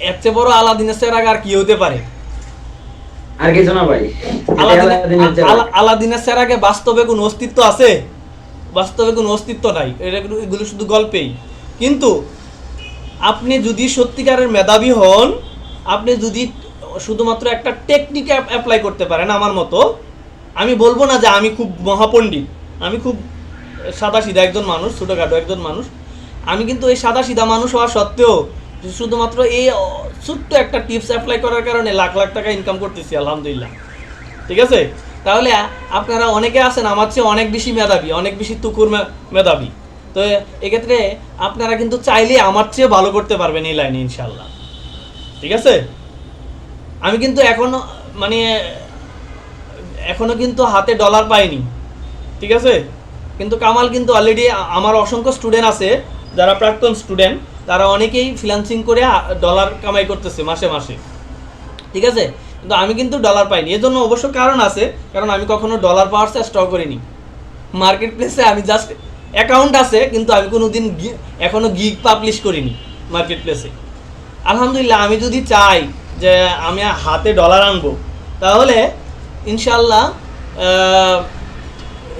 Speaker 2: এর চেয়ে বড় আলাদিনের চেরাগ আর কি হতে পারে?
Speaker 3: আর কিছু না ভাই।
Speaker 2: আলাদিনের চেরাগে বাস্তবে কোনো অস্তিত্ব আছে? বাস্তবে কোনো অস্তিত্ব নাই, এগুলো শুধু গল্পেই। কিন্তু আপনি যদি সত্যিকারের মেধাবী হন, আপনি যদি শুধুমাত্র একটা টেকনিক অ্যাপ্লাই করতে পারেন আমার মতো, আমি বলবো না যে আমি খুব মহাপণ্ডিত, আমি খুব সাদাসিধা একজন মানুষ, ছোটোখাটো একজন মানুষ। আমি কিন্তু এই সাদাসিধা মানুষ হওয়া সত্ত্বেও শুধুমাত্র এই ছোট্ট একটা টিপস অ্যাপ্লাই করার কারণে লাখ লাখ টাকা ইনকাম করতেছি, আলহামদুলিল্লাহ, ঠিক আছে? তাহলে আপনারা অনেকে আছেন আমার চেয়ে অনেক বেশি মেধাবী, অনেক বেশি তুকুর মেধাবী। তো এক্ষেত্রে আপনারা কিন্তু চাইলে আমার চেয়ে ভালো করতে পারবেন এই লাইনে ইনশাল্লাহ, ঠিক আছে? আমি কিন্তু এখনো কিন্তু হাতে ডলার পাইনি, ঠিক আছে? কিন্তু কামাল কিন্তু অলরেডি, আমার অসংখ্য স্টুডেন্ট আছে যারা প্রাক্তন স্টুডেন্ট, তারা অনেকেই ফ্রিল্যান্সিং করে ডলার কামাই করতেছে মাসে মাসে, ঠিক আছে? কিন্তু আমি কিন্তু ডলার পাইনি। এর জন্য অবশ্য কারণ আছে, কারণ আমি কখনো ডলার পাওয়ার চেষ্টাও করিনি। মার্কেট প্লেসে আমি জাস্ট অ্যাকাউন্ট আছে, কিন্তু আমি কোনো দিন এখনও গিগ পাবলিশ করিনি মার্কেট প্লেসে। আলহামদুলিল্লাহ, আমি যদি চাই যে আমি হাতে ডলার আনবো, তাহলে ইনশাল্লাহ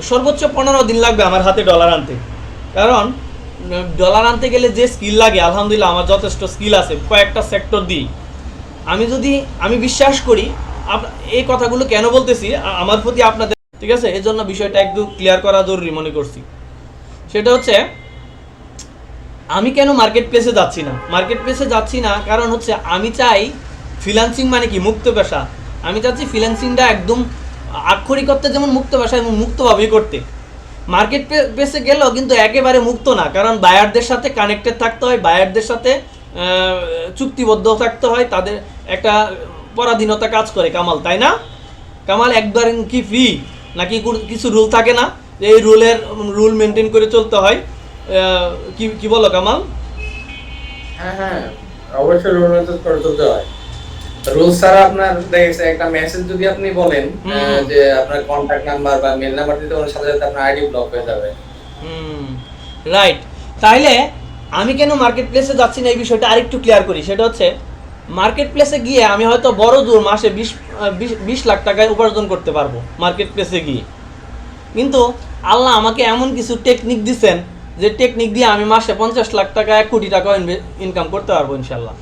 Speaker 2: সর্বোচ্চ 15 দিন লাগবে আমার হাতে ডলার আনতে। কারণ ডলার আনতে গেলে যে স্কিল লাগে, আলহামদুলিল্লাহ আমার যথেষ্ট স্কিল আছে কয়েকটা সেক্টর দিই। আমি বিশ্বাস করি, এই কথাগুলো কেন বলতেছি আমার প্রতি আপনাদের, ঠিক আছে? এই জন্য বিষয়টা একটু ক্লিয়ার করা জরুরি মনে করছি। সেটা হচ্ছে আমি কেন মার্কেট প্লেসে যাচ্ছি না। মার্কেট প্লেসে যাচ্ছি না কারণ হচ্ছে আমি চাই ফ্রিল্যান্সিং মানে কি মুক্ত পেশা। আমি চাচ্ছি ফ্রিল্যান্সিংটা একদম আক্ষরিক অর্থে যেমন মুক্ত পেশা এবং মুক্তভাবেই করতে। মার্কেট প্লেসে গেলেও কিন্তু একেবারে মুক্ত না, কারণ বায়ারদের সাথে কানেক্টেড থাকতে হয়, বায়ারদের সাথে চুক্তিবদ্ধ থাকতে হয়, তাদের একটা পরাধীনতা কাজ করে। কামাল, তাই না? কামাল, একবার কি ফ্রি নাকি কিছু রুল থাকে না, যে এই রুল মেনটেন করে চলতে হয়? কি বলো কামাল?
Speaker 5: হ্যাঁ, অবশ্যই রুল মেনটেন করে চলতে হয়। রুলস ছাড়া আপনার দেখেছে একটা মেসেজ যদি আপনি বলেন যে আপনার কন্টাক্ট নাম্বার বা মেল নাম্বার দিতে, ওর সাথে সাথে আপনার আইডি ব্লক হয়ে যাবে।
Speaker 2: রাইট। তাইলে আমি কেন মার্কেট প্লেসে যাচ্ছি না এই বিষয়টা আরেকটু ক্লিয়ার করি। সেটা হচ্ছে মার্কেট প্লেসে গিয়ে আমি হয়তো বড় জোর মাসে 20 লাখ টাকায় উপার্জন করতে পারবো মার্কেট প্লেসে গিয়ে, কিন্তু আল্লাহ আমাকে এমন কিছু টেকনিক দিচ্ছেন যে টেকনিক দিয়ে আমি মাসে 50 লাখ টাকা 1 কোটি টাকা ইনকাম করতে পারবো ইনশাল্লাহ।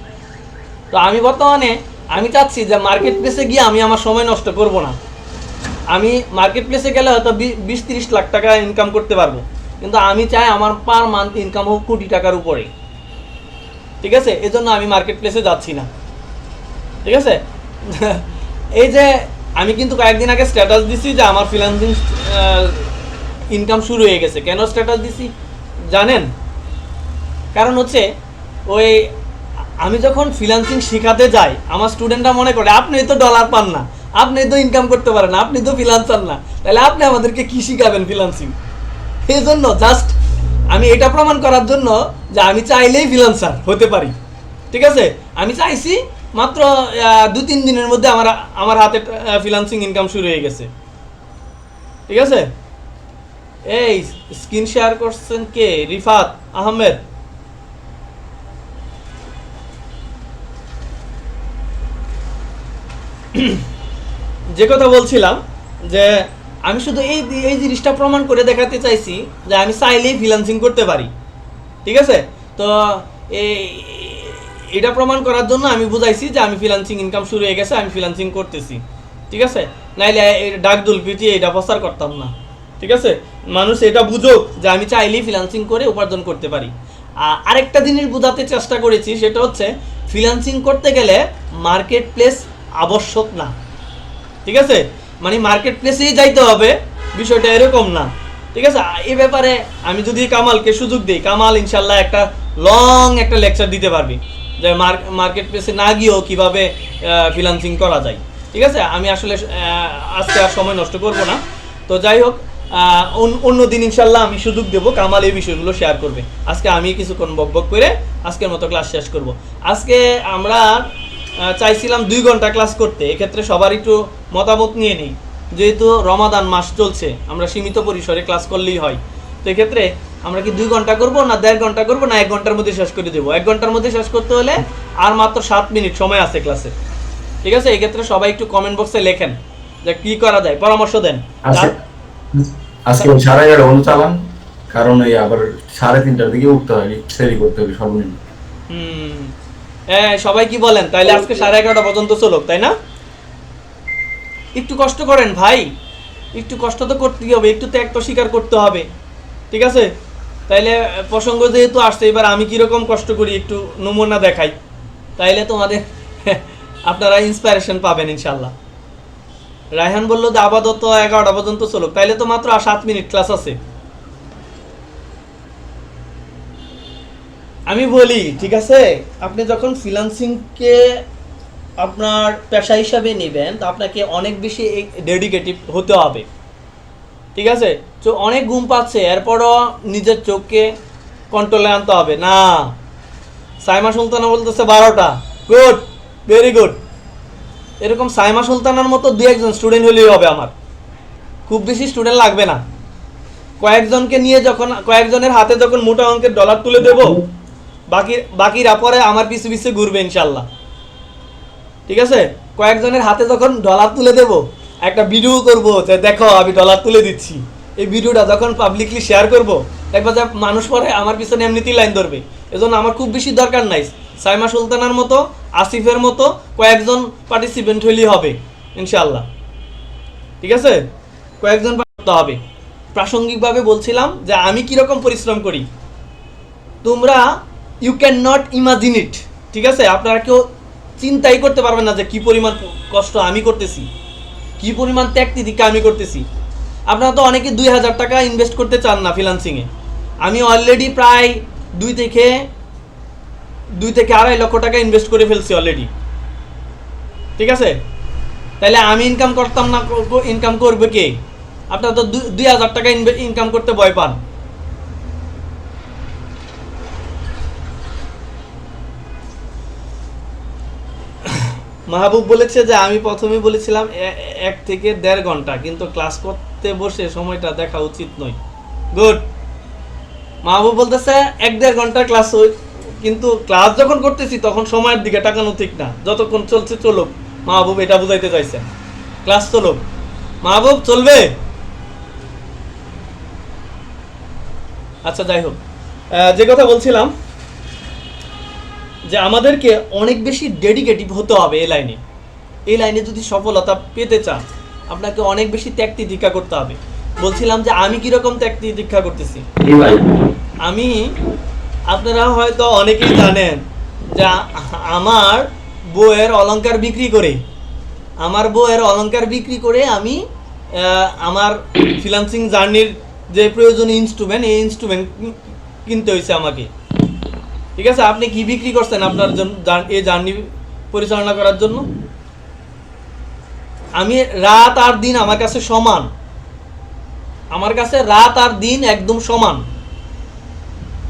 Speaker 2: তো আমি বর্তমানে চাচ্ছি যে মার্কেট প্লেসে গিয়ে আমি আমার সময় নষ্ট করব না, আমি মার্কেট প্লেসে গেলে হয়তো 20-30 লাখ টাকা ইনকাম করতে পারবো, কিন্তু আমি চাই আমার পার মান্থ ইনকাম হোক কোটি টাকার উপরে। ঠিক আছে, এই জন্য আমি মার্কেট প্লেসে যাচ্ছি না। ঠিক আছে এই যে আমি কিন্তু কয়েকদিন আগে স্ট্যাটাস দিছি যে আমার ফ্রিল্যান্সিং ইনকাম শুরু হয়ে গেছে। কেন স্ট্যাটাস দিছি জানেন? কারণ হচ্ছে ওই আমি যখন ফ্রিল্যান্সিং শেখাতে যাই, আমার স্টুডেন্টরা মনে করে আপনি তো ডলার পান না, আপনি তো ইনকাম করতে পারেন না, আপনি তো ফ্রিল্যান্সার না, তাহলে আপনি আমাদেরকে কি শিখাবেন ফ্রিল্যান্সিং? এই জন্য জাস্ট আমি এটা প্রমাণ করার জন্য যে আমি চাইলেই ফ্রিল্যান্সার হতে পারি। ঠিক আছে, আমি চাইছি মাত্র 2-3 দিনের মধ্যে আমার হাতে ফ্রিল্যান্সিং ইনকাম শুরু হয়ে গেছে। ঠিক আছে, এই স্ক্রিন শেয়ার করছেন কে? রিফাত আহমেদ। যে কথা বলছিলাম যে আমি শুধু এই জিনিসটা প্রমাণ করে দেখাতে চাইছি যে আমি চাইলেই ফ্রিল্যান্সিং করতে পারি। ঠিক আছে, তো এটা প্রমাণ করার জন্য আমি বুঝাইছি যে আমি ফ্রিল্যান্সিং ইনকাম শুরু হয়ে গেছে, আমি ফ্রিল্যান্সিং করতেছি। ঠিক আছে, নাইলে ডাকদুল পিটিয়ে এটা প্রচার করতাম না। ঠিক আছে, মানুষ এটা বুঝুক যে আমি চাইলেই ফ্রিল্যান্সিং করে উপার্জন করতে পারি। আরেকটা জিনিস বোঝাতে চেষ্টা করেছি, সেটা হচ্ছে ফ্রিল্যান্সিং করতে গেলে মার্কেট প্লেস আবশ্যক না। ঠিক আছে, মানে মার্কেট প্লেসেই যাইতে হবে বিষয়টা এরকম না। ঠিক আছে, এই ব্যাপারে আমি যদি কামালকে সুযোগ দিই, কামাল ইনশাল্লাহ একটা লং একটা লেকচার দিতে পারবি যে মার্কেট প্লেসে না গিয়েও কীভাবে ফ্রিল্যান্সিং করা যায়। ঠিক আছে, আমি আসলে আজকে আর সময় নষ্ট করব না। তো যাই হোক, অন্য দিন ইনশাল্লাহ আমি সুযোগ দেবো, কামাল এই বিষয়গুলো শেয়ার করবে। আজকে আমি কিছুক্ষণ বকবক করে আজকের মতো ক্লাস শেষ করব। আজকে আমরা চাইছিলাম 2 ঘন্টা ক্লাস করতে, এক্ষেত্রে সবার একটু মতামত নিয়ে নিই। যেহেতু রমাদান মাস চলছে, আমরা সীমিত পরিসরে ক্লাস করলেই হয়। তো এক্ষেত্রে আমরা কি 2 ঘন্টা করব না 1.5 ঘন্টা করব না 1 ঘন্টার মধ্যে শেষ করে দেবো? 1 ঘন্টার মধ্যে শেষ করতে হলে আর মাত্র 7 মিনিট সময় আছে ক্লাসে। ঠিক আছে, এক্ষেত্রে সবাই একটু কমেন্ট বক্সে লেখেন যে কি করা যায়, পরামর্শ দেন।
Speaker 6: আজকে 11:30 বন্ধ চালান, কারণ এই আবার 3:30টার দিকে উঠতে হয়, সেরি করতে হবে সর্বনিম্ন।
Speaker 2: সবাই কি বলেন? তাইলে আজকে 11:30 পর্যন্ত চলুক, তাই না? একটু কষ্ট করেন ভাই, একটু কষ্ট তো করতেই হবে, একটু ত্যাগ তো স্বীকার করতে হবে। ঠিক আছে, তাইলে প্রসঙ্গ যেহেতু আসছে, এবার আমি কিরকম কষ্ট করি একটু নমুনা দেখাই, তাইলে তোমাদের আপনারা ইন্সপিরেশন পাবেন ইনশাল্লাহ। রায়হান বললো যে আপাতত 11টা পর্যন্ত চলুক, তাইলে তো মাত্র 7 মিনিট ক্লাস আছে। আমি বলি, ঠিক আছে, আপনি যখন ফ্রিল্যান্সিংকে আপনার পেশা হিসাবে নেবেন, তো আপনাকে অনেক বেশি ডেডিকেটিভ হতে হবে। ঠিক আছে, তো অনেক ঘুম পাচ্ছে, এরপরও নিজের চোখকে কন্ট্রোলে আনতে হবে না। সাইমা সুলতানা বলতেছে 12টা, গুড, ভেরি গুড। এরকম সাইমা সুলতানার মতো 2-1 জন স্টুডেন্ট হলেই হবে আমার, খুব বেশি স্টুডেন্ট লাগবে না। কয়েকজনকে নিয়ে যখন কয়েকজনের হাতে যখন মোটা অঙ্কের ডলার তুলে দেব, বাকিরা পরে আমার পিছু পিছু ঘুরবে ইনশাল্লাহ। ঠিক আছে, কয়েকজনের হাতে যখন ডলার তুলে দেব, একটা ভিডিও করব যে দেখো আমি ডলার তুলে দিচ্ছি। এই ভিডিওটা যখন পাবলিকলি শেয়ার করব, দেখবা যে মানুষ পরে আমার পিছনে এমনিতেই লাইন ধরবে। এজন্য আমার খুব বেশি দরকার নাই, সাইমা সুলতানার মতো, আসিফের মতো কয়েকজন পার্টিসিপেন্ট হলেই হবে ইনশাল্লাহ। ঠিক আছে, কয়েকজন করতে হবে। প্রাসঙ্গিকভাবে বলছিলাম যে আমি কীরকম পরিশ্রম করি, তোমরা you cannot imagine it. ঠিক আছে, আপনারা কেউ চিন্তাই করতে পারবেন না যে কী পরিমাণ কষ্ট আমি করতেছি, কী পরিমাণ ত্যাগ তিতিক্ষা আমি করতেছি। আপনারা তো অনেকে 2000 টাকা ইনভেস্ট করতে চান না ফ্রিল্যান্সিংয়ে, আমি অলরেডি প্রায় 2 থেকে 2.5 লক্ষ টাকা ইনভেস্ট করে ফেলছি অলরেডি। ঠিক আছে, তাহলে আমি ইনকাম করতাম না, ইনকাম করবে কে? আপনারা তো 2000 টাকা ইনকাম করতে ভয় পান। মাহবুব বলেছে যে আমি প্রথমেই বলেছিলাম 1 থেকে 1.5 ঘন্টা, কিন্তু ক্লাস করতে বসে সময়টা দেখা উচিত নয়। গুড। মাহবুব বলতেছে 1-1.5 ঘন্টার ক্লাস, কিন্তু ক্লাস যখন করতেছি তখন সময়ের দিকে তাকানো ঠিক না, যতক্ষণ চলছে চলুক। মাহবুব এটা বুঝাইতে চাইছে, ক্লাস চলুক। মাহবুব চলবে। আচ্ছা, যাই হোক, যে কথা বলছিলাম যে আমাদেরকে অনেক বেশি ডেডিকেটিভ হতে হবে এই লাইনে। এই লাইনে যদি সফলতা পেতে চান, আপনাকে অনেক বেশি ত্যাগ তিতিক্ষা করতে হবে। বলছিলাম যে আমি কিরকম ত্যাগ তিতিক্ষা করতেছি।
Speaker 3: জি ভাই।
Speaker 2: আমি, আপনারা হয়তো অনেকেই জানেন যে আমার বউয়ের অলংকার বিক্রি করে আমি আমার ফ্রিল্যান্সিং জার্নির যে প্রয়োজনীয় ইনস্ট্রুমেন্ট, এই ইনস্ট্রুমেন্ট কিনতে হয়েছে আমাকে। ঠিক আছে, আপনি কি বিক্রি করছেন আপনার জন্য এই জার্নি পরিচালনা করার জন্য? আমি রাত আর দিন আমার কাছে সমান, আমার কাছে রাত আর দিন একদম সমান।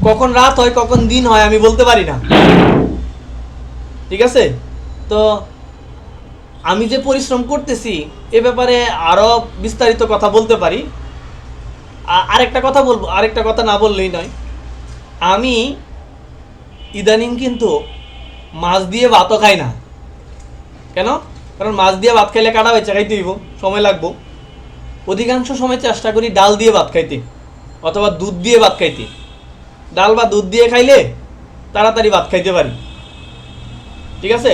Speaker 2: কখন রাত হয় কখন দিন হয় আমি বলতে পারি না। ঠিক আছে, তো আমি যে পরিশ্রম করতেছি এ ব্যাপারে আরো বিস্তারিত কথা বলতে পারি। আরেকটা কথা বলবো, আরেকটা কথা না বললেই নয়। আমি ইদানিং কিন্তু মাছ দিয়ে ভাতও খাই না। কেন? কারণ মাছ দিয়ে ভাত খাইলে কাটা বেচা খাইতে হইব, সময় লাগবো। অধিকাংশ সময় চেষ্টা করি ডাল দিয়ে ভাত খাইতে অথবা দুধ দিয়ে ভাত খাইতে। ডাল বা দুধ দিয়ে খাইলে তাড়াতাড়ি ভাত খাইতে পারি। ঠিক আছে,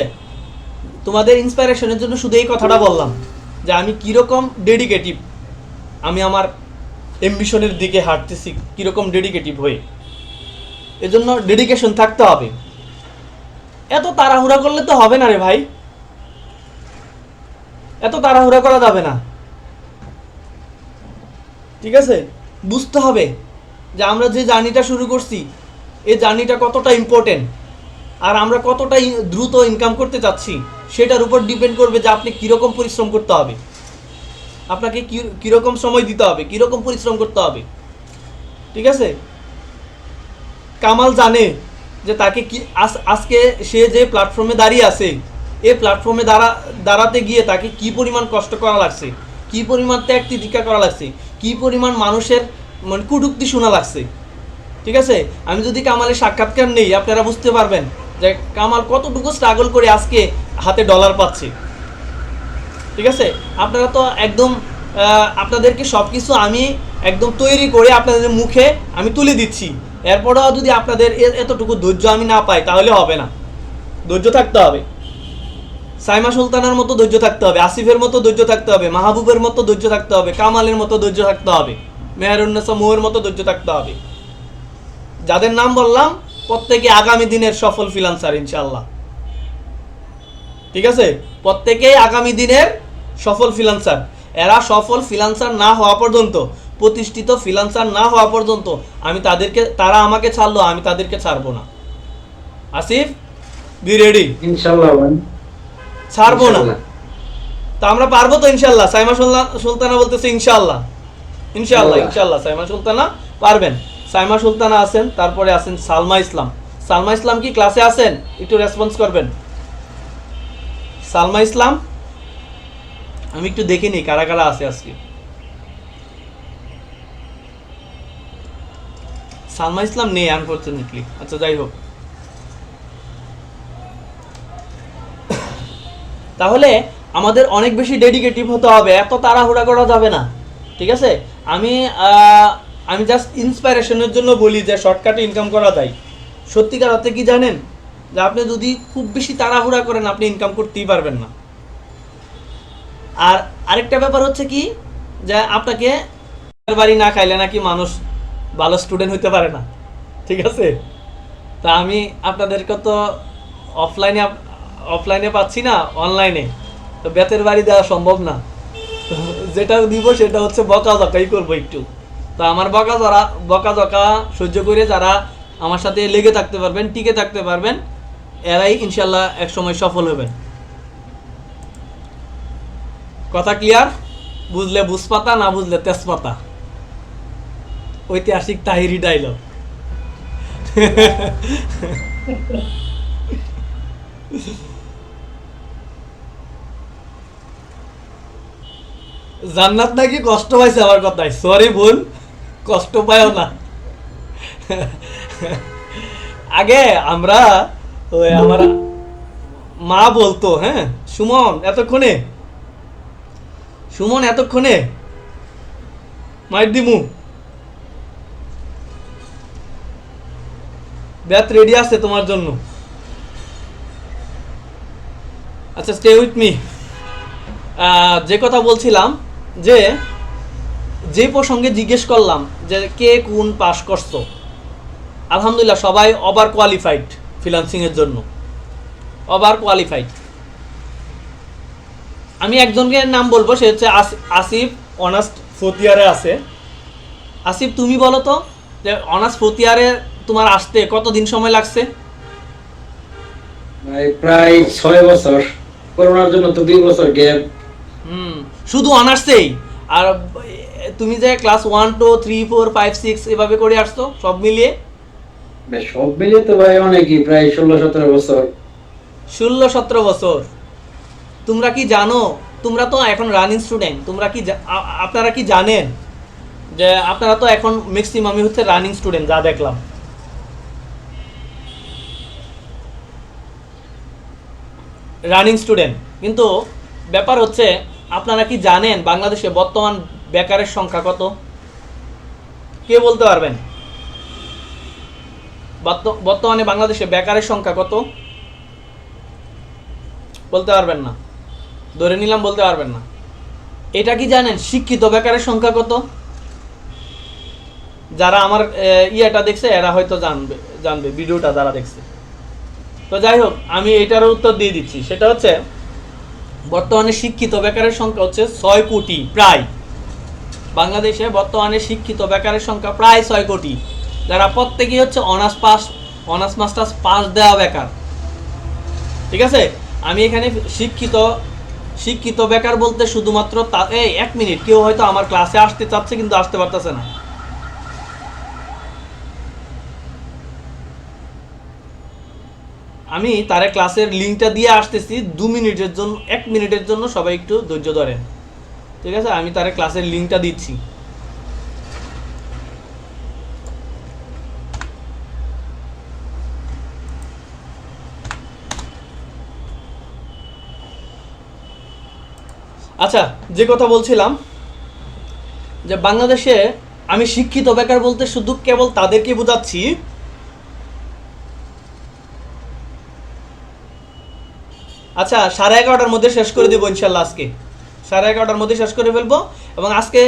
Speaker 2: তোমাদের ইন্সপিরেশনের জন্য শুধু এই কথাটা বললাম যে আমি কীরকম ডেডিকেটিভ, আমি আমার অ্যাম্বিশনের দিকে হাঁটতেছি কীরকম ডেডিকেটিভ হয়ে। এজন্য ডেডিকেশন থাকতে হবে। এত তাড়াহুড়া করলে তো হবে না রে ভাই, এত তাড়াহুড়া করা যাবে না। ঠিক আছে, বুঝতে হবে যে আমরা যে জার্নিটা শুরু করছি এই জার্নিটা কতটা ইম্পর্টেন্ট, আর আমরা কতটা দ্রুত ইনকাম করতে চাচ্ছি সেটার উপর ডিপেন্ড করবে যে আপনি কীরকম পরিশ্রম করতে হবে, আপনাকে কীরকম সময় দিতে হবে, কীরকম পরিশ্রম করতে হবে। ঠিক আছে, কামাল জানে যে তাকে কি আজকে সে যে প্ল্যাটফর্মে দাঁড়িয়ে আছে, এই প্ল্যাটফর্মে দাঁড়াতে গিয়ে তাকে কি পরিমাণ কষ্ট করা লাগছে, কি পরিমাণ ত্যাগ তিতিক্ষা করা লাগছে, কি পরিমাণ মানুষের মানে কটূক্তি শোনা লাগছে। ঠিক আছে, আমি যদি কামালের সাক্ষাৎকার নেই আপনারা বুঝতে পারবেন যে কামাল কতটুকু স্ট্রাগল করে আজকে হাতে ডলার পাচ্ছে। ঠিক আছে, আপনারা তো একদম আপনাদেরকে সব কিছু আমি একদম তৈরি করে আপনাদের মুখে আমি তুলে দিচ্ছি, এরপরেও যদি আপনাদের এতটুকু ধৈর্য আমি না পাই তাহলে হবে না। ধৈর্য থাকতে হবে, সাইমা সুলতানার মতো ধৈর্য থাকতে হবে, আসিফের মতো ধৈর্য থাকতে হবে, মাহবুবের মতো ধৈর্য থাকতে হবে, কামালের মতো ধৈর্য থাকতে হবে, মেহেরুন্নেসা মৌয়ের মতো ধৈর্য থাকতে হবে। যাদের নাম বললাম প্রত্যেকে আগামী দিনের সফল ফ্রিল্যান্সার ইনশাআল্লাহ। ঠিক আছে, প্রত্যেকেই আগামী দিনের সফল ফ্রিল্যান্সার। এরা সফল ফ্রিল্যান্সার না হওয়া পর্যন্ত, প্রতিষ্ঠিত ফ্রিল্যান্সার না হওয়া পর্যন্ত তারা আমাকে ছাড়লো, আমি তাদেরকে ছাড়বো না। Asif, be ready?
Speaker 3: ইনশাআল্লাহ ভাই,
Speaker 2: ছাড়বো না। তা আমরা পারবো তো ইনশাআল্লাহ? সাইমা সুলতানা বলতেছে ইনশাআল্লাহ, ইনশাআল্লাহ, ইনশাআল্লাহ সাইমা সুলতানা পারবেন। সাইমা সুলতানা আছেন, তারপরে আছেন সালমা ইসলাম। সালমা ইসলাম কি ক্লাসে আছেন? একটু রেসপন্স করবেন। সালমা ইসলাম, আমি একটু দেখে নিই কারা কারা আছে আজকে। সালমা ইসলাম নেই আনফরচুনেটলি। আচ্ছা, যাই হোক, তাহলে আমাদের অনেক বেশি ডেডিকেটিভ হতে হবে, এত তাড়াহুড়া করা যাবে না। ঠিক আছে, আমি জাস্ট ইন্সপিরেশনের জন্য বলি যে শর্টকাটে ইনকাম করা যায়। সত্যিকার অর্থে কি জানেন যে আপনি যদি খুব বেশি তাড়াহুড়া করেন আপনি ইনকাম করতেই পারবেন না। আর আরেকটা ব্যাপার হচ্ছে কি, যে আপনাকে বাড়ি না খাইলে নাকি মানুষ ভালো স্টুডেন্ট হইতে পারে না। ঠিক আছে, তা আমি আপনাদেরকে তো অফলাইনে পাচ্ছি না, অনলাইনে তো বেতের বাড়ি দেওয়া সম্ভব না। যেটা দিব সেটা হচ্ছে বকাঝকাই করবো একটু। তো আমার বকাঝকা সহ্য করে যারা আমার সাথে লেগে থাকতে পারবেন, টিকে থাকতে পারবেন, এরাই ইনশাল্লাহ এক সময় সফল হবেন। কথা ক্লিয়ার? বুঝলে বুঝপাতা, না বুঝলে তেজপাতা, ঐতিহাসিক তাহিরি ডায়লগ। জান্নাত নাকি কষ্ট পাইছে আমার কথায়। সরি বোন, কষ্ট পাইও না। আগে আমরা আমার মা বলতো, হ্যাঁ সুমন এতক্ষণে মাইর দিমু, ব্যাথ রেডি আছে তোমার জন্য। আচ্ছা, স্টে উইথ মি। যে কথা বলছিলাম যে যে প্রসঙ্গে জিজ্ঞেস করলাম যে কে কোন পাস করছো, আলহামদুলিল্লাহ সবাই ওভার কোয়ালিফাইড ফ্রিল্যান্সিংয়ের জন্য, ওভার কোয়ালিফাইড। আমি একজনকে নাম বলবো, সে হচ্ছে আসিফ, অনার্স 4th ইয়ারে আছে। আসিফ তুমি বলো তো যে অনার্স 4th ইয়ারে তোমার আসতে কতদিন সময় লাগছে?
Speaker 3: প্রায় 6 বছর, করোনার জন্য তো 2 বছর গ্যাপ।
Speaker 2: শুধু অনার্সেই? আর তুমি যে ক্লাস 1 2 3 4 5 6 এভাবে করে আসছো সব মিলিয়ে?
Speaker 3: সব মিলিয়ে তো ভাই অনেকই, প্রায় 16-17 বছর।
Speaker 2: 16-17 বছর। তোমরা কি জানো, তোমরা তো এখন রানিং স্টুডেন্ট, তোমরা কি আপনারা কি জানেন যে আপনারা তো এখন ম্যাক্সিমামই হচ্ছে রানিং স্টুডেন্ট যা দেখলাম। রানিং স্টুডেন্ট, কিন্তু ব্যাপার হচ্ছে আপনারা কি জানেন বাংলাদেশে বর্তমান বেকারের সংখ্যা কত? কে বলতে পারবেন বর্তমানে বাংলাদেশে বেকারের সংখ্যা কত? বলতে পারবেন না, ধরে নিলাম বলতে পারবেন না। এটা কি জানেন শিক্ষিত বেকারের সংখ্যা কত? যারা আমার ইয়েটা দেখছে এরা হয়তো জানবে ভিডিওটা যারা দেখছে। তো যাই হোক, আমি এটারও উত্তর দিয়ে দিচ্ছি। সেটা হচ্ছে বর্তমানে শিক্ষিত বেকারের সংখ্যা হচ্ছে 6 কোটি প্রায়। বাংলাদেশে বর্তমানে শিক্ষিত বেকারের সংখ্যা প্রায় 6 কোটি, যারা প্রত্যেকেই হচ্ছে honours pass, honours masters pass দেওয়া বেকার। ঠিক আছে, আমি এখানে শিক্ষিত বেকার বলতে শুধুমাত্র এই 1 মিনিট, কেউ হয়তো আমার ক্লাসে আসতে চাচ্ছে কিন্তু আসতে পারতেছে না। আমি তার ক্লাসের লিঙ্কটা দিয়ে আসতেছি 2 মিনিটের জন্য, 1 মিনিটের জন্য সবাই একটু ধৈর্য ধরেন। ঠিক আছে, আমি তার ক্লাসের লিঙ্কটা দিচ্ছি। আচ্ছা, যে কথা বলছিলাম যে বাংলাদেশে আমি শিক্ষিত বেকার বলতে শুধু কেবল তাদেরকে বোঝাচ্ছি আচ্ছা 11:30টার মধ্যে শেষ করে দেবো ইনশাল্লাহ। আজকে 11:30টার মধ্যে শেষ করে ফেলবো এবং আজকে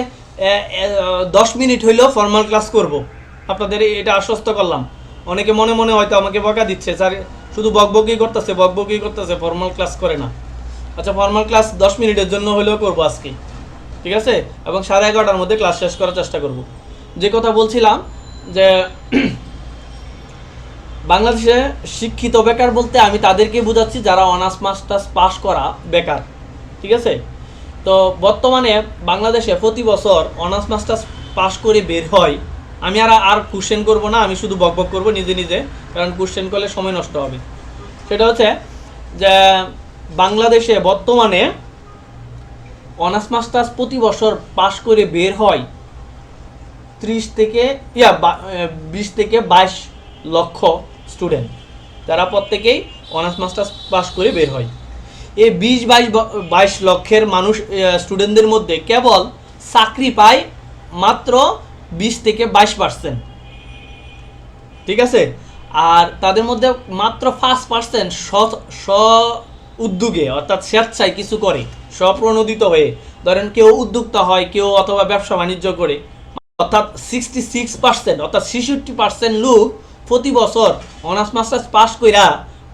Speaker 2: 10 মিনিট হইলেও ফর্মাল ক্লাস করব। আপনাদের এটা আশ্বস্ত করলাম। অনেকে মনে মনে হয়তো আমাকে বকা দিচ্ছে, স্যার শুধু বকবকি করতেছে, ফর্মাল ক্লাস করে না। আচ্ছা, ফর্মাল ক্লাস 10 মিনিটের জন্য হলেও করবো আজকে, ঠিক আছে? এবং 11:30টার মধ্যে ক্লাস শেষ করার চেষ্টা করব। যে কথা বলছিলাম যে বাংলাদেশে শিক্ষিত বেকার বলতে আমি তাদেরকে বোঝাচ্ছি যারা অনার্স মাস্টার্স পাস করা বেকার। ঠিক আছে, তো বর্তমানে বাংলাদেশে প্রতি বছর অনার্স মাস্টার্স পাস করে বের হয়। আমি আর কোশ্চেন করব না, আমি শুধু বকবক করব নিজে নিজে, কারণ কোশ্চেন করলে সময় নষ্ট হবে। সেটা হচ্ছে যে বাংলাদেশে বর্তমানে অনার্স মাস্টার্স প্রতি বছর পাস করে বের হয় 20 থেকে 22 লক্ষ স্টুডেন্ট, যারা প্রত্যেকেই অনার্স মাস্টার্স পাস করে বের হয়। এই 22 লক্ষের মানুষ স্টুডেন্টদের মধ্যে কেবল চাকরি পায় মাত্র 20 থেকে 22%। ঠিক আছে, আর তাদের মধ্যে মাত্র 5% স্ব উদ্যোগে অর্থাৎ স্বেচ্ছায় কিছু করে, স্বপ্রণোদিত হয়ে। ধরেন কেউ উদ্যোক্তা হয়, কেউ অথবা ব্যবসা বাণিজ্য করে। অর্থাৎ 66% অর্থাৎ 66% লোক প্রতি বছর অনার্স মাস্টার্স পাস কইরা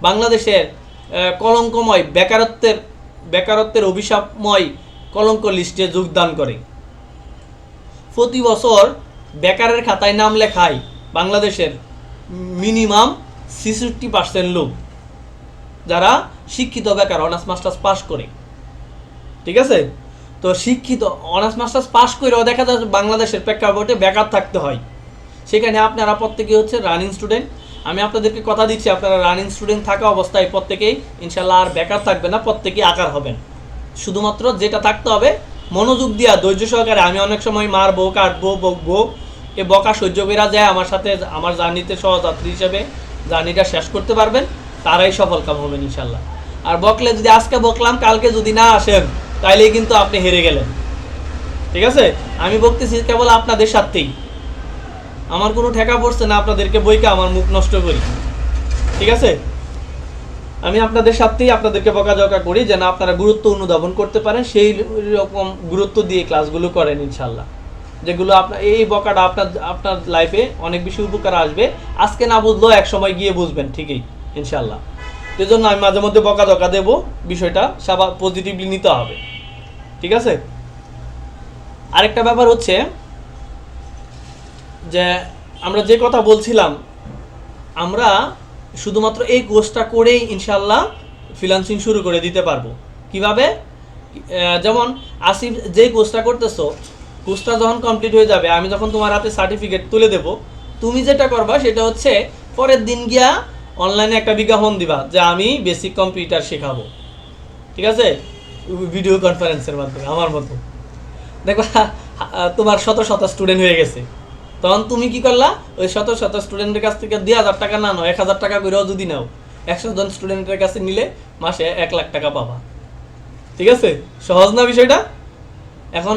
Speaker 2: বাংলাদেশের কলঙ্কময় বেকারত্বের অভিশাপময় কলঙ্ক লিস্টে যোগদান করে। প্রতি বছর বেকারের খাতায় নাম লেখায় বাংলাদেশের মিনিমাম 66% লোক, যারা শিক্ষিত বেকার অনার্স মাস্টার্স পাস করে। ঠিক আছে, তো শিক্ষিত অনার্স মাস্টার্স পাস করেও দেখা যায় বাংলাদেশের প্রেক্ষাপটে বেকার থাকতে হয়। সেখানে আপনারা প্রত্যেকেই হচ্ছে রানিং স্টুডেন্ট। আমি আপনাদেরকে কথা দিচ্ছি, আপনারা রানিং স্টুডেন্ট থাকা অবস্থায় প্রত্যেকেই ইনশাল্লাহ আর বেকার থাকবে না, প্রত্যেকেই আকার হবেন। শুধুমাত্র যেটা থাকতে হবে মনোযোগ দিয়া ধৈর্য সহকারে। আমি অনেক সময় মারবো, কাটবো, বকবো, এ বকা সহ্য করা যায়। আমার সাথে আমার জার্নিতে সহযাত্রী হিসেবে জার্নিটা শেষ করতে পারবেন, তারাই সফল কাম হবেন ইনশাল্লাহ। আর বকলে যদি আজকে বকলাম, কালকে যদি না আসেন তাইলেই কিন্তু আপনি হেরে গেলেন। ঠিক আছে, আমি বকতেছি কেবল আপনাদের সাথেই, আমার কোনো ঠেকা পড়ছে না আপনাদেরকে বইকে আমার মুখ নষ্ট করি। ঠিক আছে, আমি আপনাদের সাথেই আপনাদেরকে বকাঝকা করি যেন আপনারা গুরুত্ব অনুধাবন করতে পারেন, সেই রকম গুরুত্ব দিয়ে ক্লাসগুলো করেন ইনশাল্লাহ। যেগুলো আপনার এই বকাটা আপনার লাইফে অনেক বেশি উপকার আসবে। আজকে না বুঝলেও এক সময় গিয়ে বুঝবেন ঠিকই ইনশাল্লাহ। এই জন্য আমি মাঝে মধ্যে বকাঝকা দেবো, বিষয়টা পজিটিভলি নিতে হবে, ঠিক আছে? আরেকটা ব্যাপার হচ্ছে যে আমরা যে কথা বলছিলাম, আমরা শুধুমাত্র এই কোর্সটা করেই ইনশাল্লাহ ফ্রিল্যান্সিং শুরু করে দিতে পারবো। কিভাবে? যেমন আসিফ যেই কোর্সটা করতেছো, কোর্সটা যখন কমপ্লিট হয়ে যাবে, আমি যখন তোমার হাতে সার্টিফিকেট তুলে দেব, তুমি যেটা করবা সেটা হচ্ছে পরের দিন গিয়া অনলাইনে একটা বিজ্ঞাপন দিবা যে আমি বেসিক কম্পিউটার শেখাবো, ঠিক আছে? ভিডিও কনফারেন্সের মাধ্যমে আমার মতো দেখবা তোমার শত শত স্টুডেন্ট হয়ে গেছে। তখন তুমি কি করলা? ওই শত শত স্টুডেন্টের কাছ থেকে 2,000 টাকা না নাও, 1,000 টাকা করেও যদি নাও, 100 জন স্টুডেন্টের কাছে নিলে মাসে 1 লাখ টাকা পাবা, ঠিক আছে? সহজ না বিষয়টা? এখন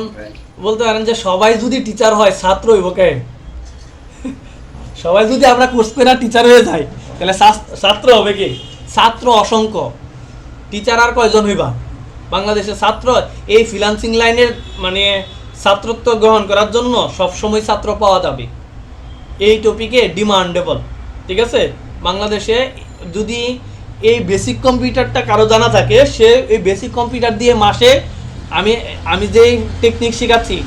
Speaker 2: বলতে পারেন যে সবাই যদি টিচার হয়, ছাত্র হইব কে? সবাই যদি আমরা কোর্স করে টিচার হয়ে যাই, তাহলে ছাত্র হবে কি? ছাত্র অসংখ্য, টিচার আর কয়জন হইবা? বাংলাদেশের ছাত্র এই ফ্রিল্যান্সিং লাইনের মানে ছাত্রত্ব গ্রহণ করার জন্য সবসময় ছাত্র পাওয়া যাবে, এই টপিকে ডিমান্ডেবল, ঠিক আছে? বাংলাদেশে যদি এই বেসিক কম্পিউটারটা কারো জানা থাকে, সে এই বেসিক কম্পিউটার দিয়ে মাসে আমি যেই টেকনিক শেখাচ্ছি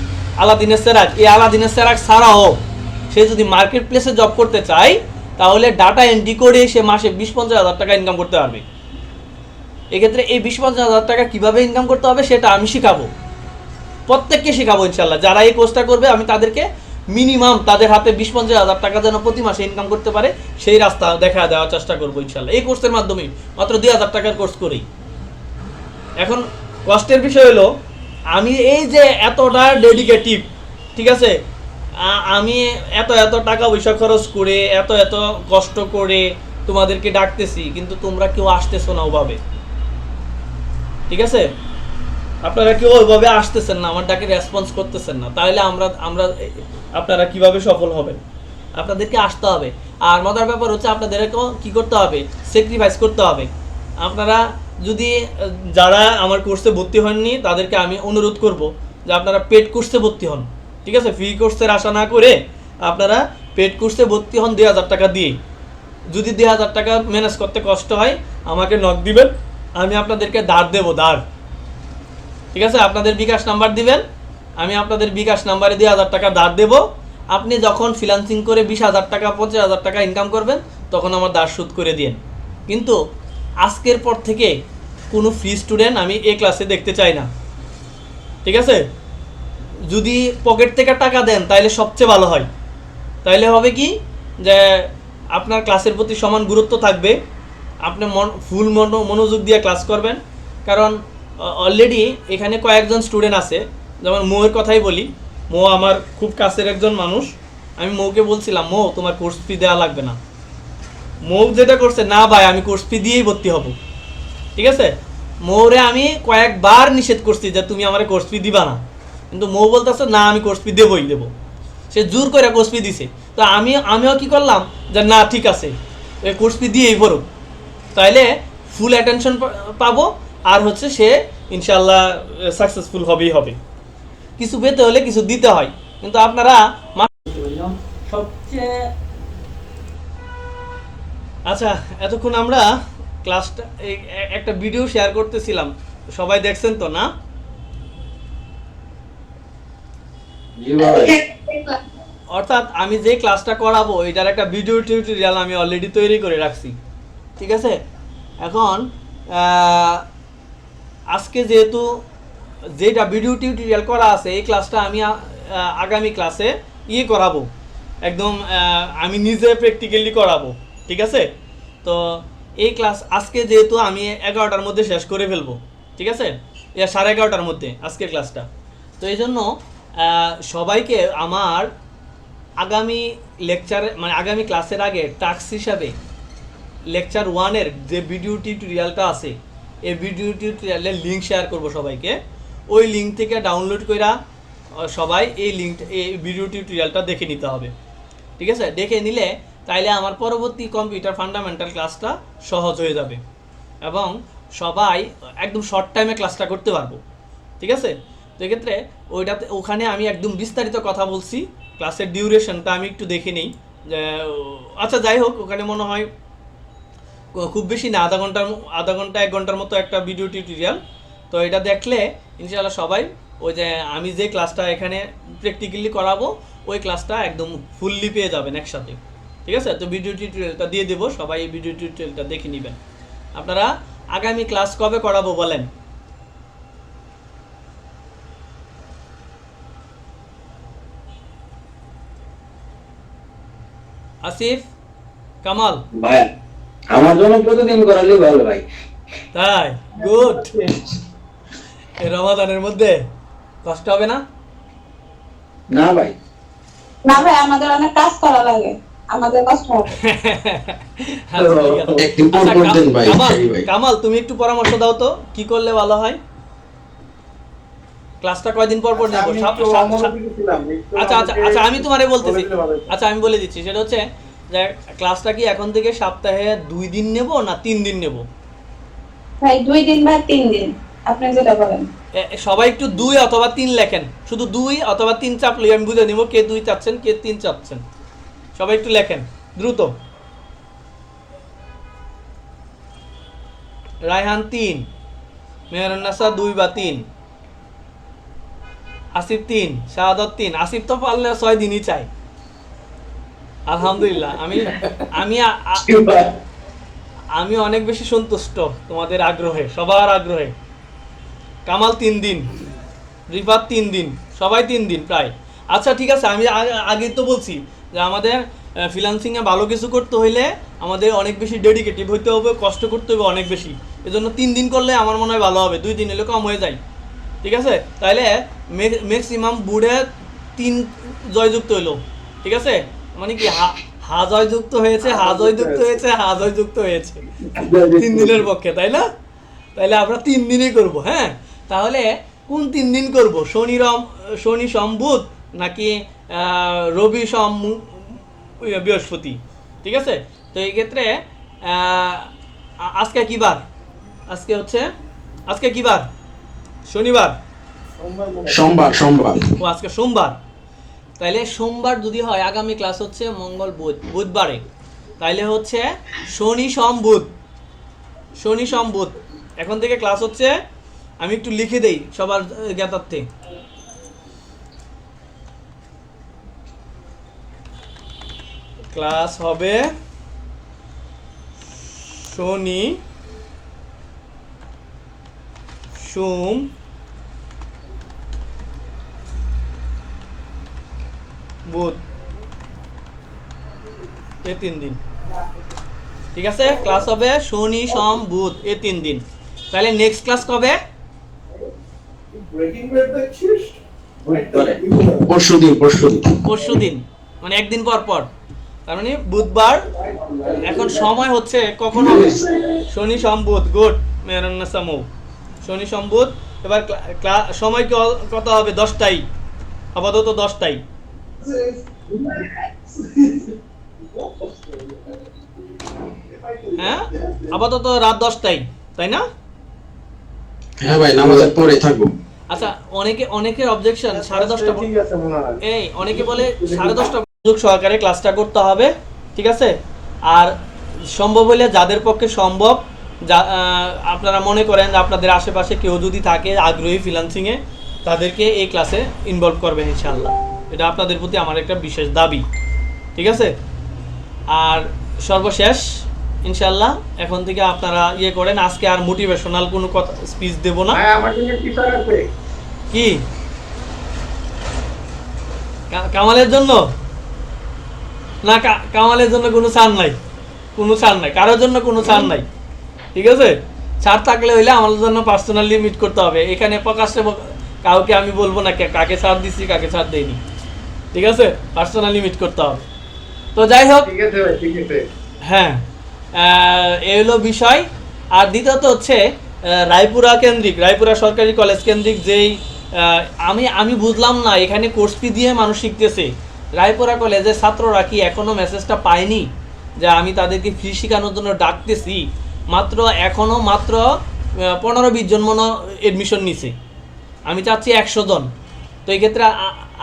Speaker 2: আলাদিনের সেরাক, এই আলাদিনের সেরাক ছাড়াও সে যদি মার্কেট প্লেসে জব করতে চায়, তাহলে ডাটা এন্ট্রি করে সে মাসে 20-50 হাজার টাকা ইনকাম করতে পারবে। এক্ষেত্রে এই 20-50 হাজার টাকা কীভাবে ইনকাম করতে হবে সেটা আমি শেখাবো, প্রত্যেককে শেখাবো ইনশাল্লাহ। যারা এই কোর্সটা করবে আমি তাদেরকে মিনিমাম তাদের হাতে 20-50 হাজার টাকা যেন প্রতি মাসে ইনকাম করতে পারে সেই রাস্তা দেখা দেওয়ার চেষ্টা করবো ইনশাল্লাহ, এই কোর্সের মাধ্যমেই। মাত্র 2,000 টাকার কোর্স করেই। এখন কষ্টের বিষয় হলো, আমি এই যে এতটা ডেডিকেটিভ, ঠিক আছে, আমি এত টাকা পয়সা খরচ করে এত কষ্ট করে তোমাদেরকে ডাকতেছি, কিন্তু তোমরা কেউ আসতেছো না ওভাবে, ঠিক আছে? আপনারা কেউ ওইভাবে আসতেছেন না, আমার ডাকে রেসপন্স করতেছেন না, তাহলে আমরা আপনারা কিভাবে সফল হবেন? আপনাদেরকে আসতে হবে। আর মজার ব্যাপার হচ্ছে আপনাদেরকেও কি করতে হবে? স্যাক্রিফাইস করতে হবে। আপনারা যদি যারা আমার কোর্সে ভর্তি হননি তাদেরকে আমি অনুরোধ করব যে আপনারা পেড কোর্সে ভর্তি হন, ঠিক আছে? ফ্রি কোর্সের আশা না করে আপনারা পেড কোর্সে ভর্তি হন 2,000 টাকা দিয়ে। যদি 2,000 টাকা ম্যানেজ করতে কষ্ট হয় আমাকে নক দিবেন, আমি আপনাদেরকে ধার দেবো, ধার, ঠিক আছে? আপনাদের বিকাশ নাম্বার দিবেন, আমি আপনাদের বিকাশ নাম্বারে 2,000 টাকা ধার দেবো। আপনি যখন ফ্রিল্যান্সিং করে 20,000 টাকা 50,000 টাকা ইনকাম করবেন, তখন আমার ধার শোধ করে দিন। কিন্তু আজকের পর থেকে কোনো ফ্রি স্টুডেন্ট আমি এই ক্লাসে দেখতে চাই না, ঠিক আছে? যদি পকেট থেকে টাকা দেন তাহলে সবচেয়ে ভালো হয়। তাইলে হবে কি যে আপনার ক্লাসের প্রতি সমান গুরুত্ব থাকবে, আপনি ফুল মনোযোগ দিয়ে ক্লাস করবেন। কারণ অলরেডি এখানে কয়েকজন স্টুডেন্ট আছে, যেমন মৌয়ের কথাই বলি, মৌ আমার খুব কাছের একজন মানুষ। আমি মৌকে বলছিলাম, মৌ তোমার কোর্স ফি দেওয়া লাগবে না। মৌ যেটা করছে, না ভাই আমি কোর্স ফি দিয়েই ভর্তি হব, ঠিক আছে? মৌরে আমি কয়েকবার নিষেধ করছি যে তুমি আমার কোর্স ফি দিবা না, কিন্তু মৌ বলতেছে না আমি কোর্স ফি দেবই দেবো। সে জোর করে কোর্স ফি দিছে, তো আমিও কি করলাম যে না ঠিক আছে এই কোর্স ফি দিয়েই পড়ুক, তাইলে ফুল অ্যাটেনশন পাবো, আর হচ্ছে সে ইনশাল্লাহ সাকসেসফুল হবেই হবে। কিছু পেতে হলে কিছু দিতে হয়, কিন্তু আপনারা সবচেয়ে আচ্ছা, এতক্ষণ আমরা ক্লাসটা একটা ভিডিও শেয়ার করতেছিলাম, সবাই দেখছেন তো না? অর্থাৎ আমি যে ক্লাসটা করাবো এটার একটা ভিডিও টিউটোরিয়াল আমি অলরেডি তৈরি করে রাখছি, ঠিক আছে? এখন আজকে যেহেতু যেটা ভিডিও টিউটোরিয়াল করা আছে, এই ক্লাসটা আমি আগামী ক্লাসে করাবো, একদম আমি নিজে প্র্যাকটিক্যালি করাবো, ঠিক আছে? তো এই ক্লাস আজকে যেহেতু আমি 11টার মধ্যে শেষ করে ফেলবো, ঠিক আছে? 11:30টার মধ্যে আজকের ক্লাসটা। তো এই জন্য সবাইকে আমার আগামী লেকচারে মানে আগামী ক্লাসের আগে টাস্ক হিসাবে লেকচার 1-এর যে ভিডিও টিউটোরিয়ালটা আছে, এই ভিডিও টিউটোরিয়ালের লিঙ্ক শেয়ার করব সবাইকে। ওই লিঙ্ক থেকে ডাউনলোড কইরা সবাই এই ভিডিও টিউটোরিয়ালটা দেখে নিতে হবে, ঠিক আছে? দেখে নিলে তাইলে আমার পরবর্তী কম্পিউটার ফান্ডামেন্টাল ক্লাসটা সহজ হয়ে যাবে। এবং সবাই একদম শর্ট টাইমে ক্লাসটা করতে পারবো, ঠিক আছে? তো এক্ষেত্রে ওখানে আমি একদম বিস্তারিত কথা বলছি, ক্লাসের ডিউরেশনটা আমি একটু দেখে নিই যে আচ্ছা যাই হোক, ওখানে মনে হয় খুব বেশি না, আধা ঘন্টা 1 ঘন্টার মতো একটা ভিডিও টিউটোরিয়াল। তো এটা দেখলে ইনশাআল্লাহ সবাই ওই যে আমি যে ক্লাসটা এখানে প্র্যাকটিক্যালি করাবো ওই ক্লাসটা একদম ফুললি পেয়ে যাবেন একসাথে, ঠিক আছে? তো ভিডিও টিউটোরিয়ালটা দিয়ে দেবো, সবাই এই ভিডিও টিউটোরিয়ালটা দেখে নেবেন। আপনারা আগামী ক্লাস কবে করাবো বলেন? আসিফ, কামাল?
Speaker 3: ভাই আমার জন্য প্রতিদিন করালে ভালো ভাই।
Speaker 2: তাই? গুড। এই রমাদানের মধ্যে কষ্ট হবে না?
Speaker 3: না ভাই,
Speaker 4: না ভাই, আমাদের অনেক কাজ করা লাগে, আমাদের কষ্ট হবে।
Speaker 2: আচ্ছা, ঠিক আছে।
Speaker 6: একটু পর
Speaker 2: আচ্ছা,
Speaker 6: পর দেন ভাই,
Speaker 2: কামাল,
Speaker 6: সেই ভাই।
Speaker 2: কামাল তুমি একটু পরামর্শ দাও তো কি করলে ভালো হয়? ক্লাসটা কয়দিন পর পর নেব? আচ্ছা আচ্ছা আচ্ছা, আমি তোমারে বলতেছি। আচ্ছা আমি বলে দিচ্ছি, সেটা হচ্ছে যে ক্লাসটা কি এখন থেকে সপ্তাহে 2 দিন নেব না 3 দিন নেব?
Speaker 4: ভাই 2 দিন বা 3 দিন, আপনি যেটা বলেন।
Speaker 2: সবাই একটু 2 অথবা 3 লেখেন, শুধু 2 অথবা 3 চাপলে আমি বুঝে নিব কে 2 চাচ্ছেন কে 3 চাচ্ছেন। সবাই একটু লেখেন দ্রুত। রায়হান 3, মেহরান্নাসা 2 বা 3, আসিফ 3, শাহাদাত 3। আসিফ তো পারলে 6 দিনই চাই। আলহামদুলিল্লাহ, আমি অনেক বেশি সন্তুষ্ট তোমাদের আগ্রহে, সবার আগ্রহে। কামাল 3 দিন, রিফাত 3 দিন, সবাই 3 দিন প্রায়। আচ্ছা ঠিক আছে, আমি আগে তো বলছি যে আমাদের ফ্রিল্যান্সিংয়ে ভালো কিছু করতে হইলে আমাদের অনেক বেশি ডেডিকেটিভ হইতে হবে, কষ্ট করতে হবে অনেক বেশি। এজন্য 3 দিন করলে আমার মনে হয় ভালো হবে, 2 দিন হলে কম হয়ে যায়, ঠিক আছে? তাইলে ম্যাক্সিমাম বুড়ে 3 জয়যুক্ত হইলো, ঠিক আছে? মানে কি হা জয়যুক্ত হয়েছে, হা জয়যুক্ত হয়েছে, হা জয়যুক্ত হয়েছে 3 দিনের পক্ষে, তাই না? তাইলে আমরা 3 দিনই করব। হ্যাঁ, তাহলে কোন 3 দিন করব? শনি সোম বুধ নাকি রবি সোম বৃহস্পতি, ঠিক আছে? তো এই ক্ষেত্রে আজকে কি বার? আজকে কি বার? শনিবার,
Speaker 6: সোমবার।
Speaker 2: ও আজকে সোমবার। তাইলে সোমবার যদি হয়, আগামী ক্লাস হচ্ছে মঙ্গল বুধবারে, তাইলে হচ্ছে শনি সোম বুধ এখন থেকে ক্লাস হচ্ছে। আমি একটু লিখে দেই সবার জ্ঞাতার্থে। ক্লাস হবে শনি সোম বুধ, এই 3 দিন, ঠিক আছে? ক্লাস হবে শনি সোম বুধ, এই 3 দিন। তাহলে নেক্সট ক্লাস কবে? পরশুদিন, মানে একদিন পর পর, তার মানে বুধবার। এখন সময় হচ্ছে কখন হবে? শনি সোম বুধ। গুড মেহরান্নাসা মৌ, শনি সোম বুধ। এবার সময় কত হবে? 10টায়, আপাতত 10টায়। হ্যাঁ, আপাতত রাত 10টায়, তাই না?
Speaker 6: হ্যাঁ ভাই, নামাজের পরে থাকবো।
Speaker 2: আচ্ছা, অনেকের অবজেকশন 10:30টা, এই অনেকে বলে 10:30টা মনোযোগ সহকারে ক্লাসটা করতে হবে, ঠিক আছে? আর সম্ভব হলে যাদের পক্ষে সম্ভব, আপনারা মনে করেন যে আপনাদের আশেপাশে কেউ যদি থাকে আগ্রহী ফ্রিল্যান্সিংয়ে, তাদেরকে এই ক্লাসে ইনভলভ করবেন ইনশাআল্লাহ। এটা আপনাদের প্রতি আমার একটা বিশেষ দাবি, ঠিক আছে? আর সর্বশেষ ইনশাআল্লাহ এখন থেকে আপনারা করেন, আজকে আর মোটিভেশনাল কোনো কথা স্পিচ দেব না।
Speaker 5: আমার জন্য টিচার আছে
Speaker 2: কি কামালের জন্য? না, কামালের জন্য কোনো ছাড় নাই, কারোর জন্য কোনো ছাড় নাই, ঠিক আছে? ছাড় থাকলে হইলে আমার জন্য পার্সোনালি মিট করতে হবে। এখানে প্রকাশ্যে কাউকে আমি বলবো না কাকে ছাড় দিচ্ছি কাকে ছাড় দেইনি, ঠিক আছে? পার্সোনালি মিট করতে হবে। তো যাই হোক,
Speaker 5: ঠিক আছে ভাই, ঠিক আছে।
Speaker 2: হ্যাঁ, এই হলো বিষয়। আর দ্বিতীয়ত হচ্ছে রায়পুরা সরকারি কলেজ কেন্দ্রিক যেই আমি বুঝলাম না, এখানে কোর্স ফি দিয়ে মানুষ শিখতেছে। রায়পুরা কলেজের ছাত্ররা কি এখনো মেসেজটা পায়নি যে আমি তাদেরকে ফ্রি শেখানোর জন্য ডাকতেছি? মাত্র 15-20 জন মনে এডমিশন নিছে, আমি চাচ্ছি 100 জন। তো এই ক্ষেত্রে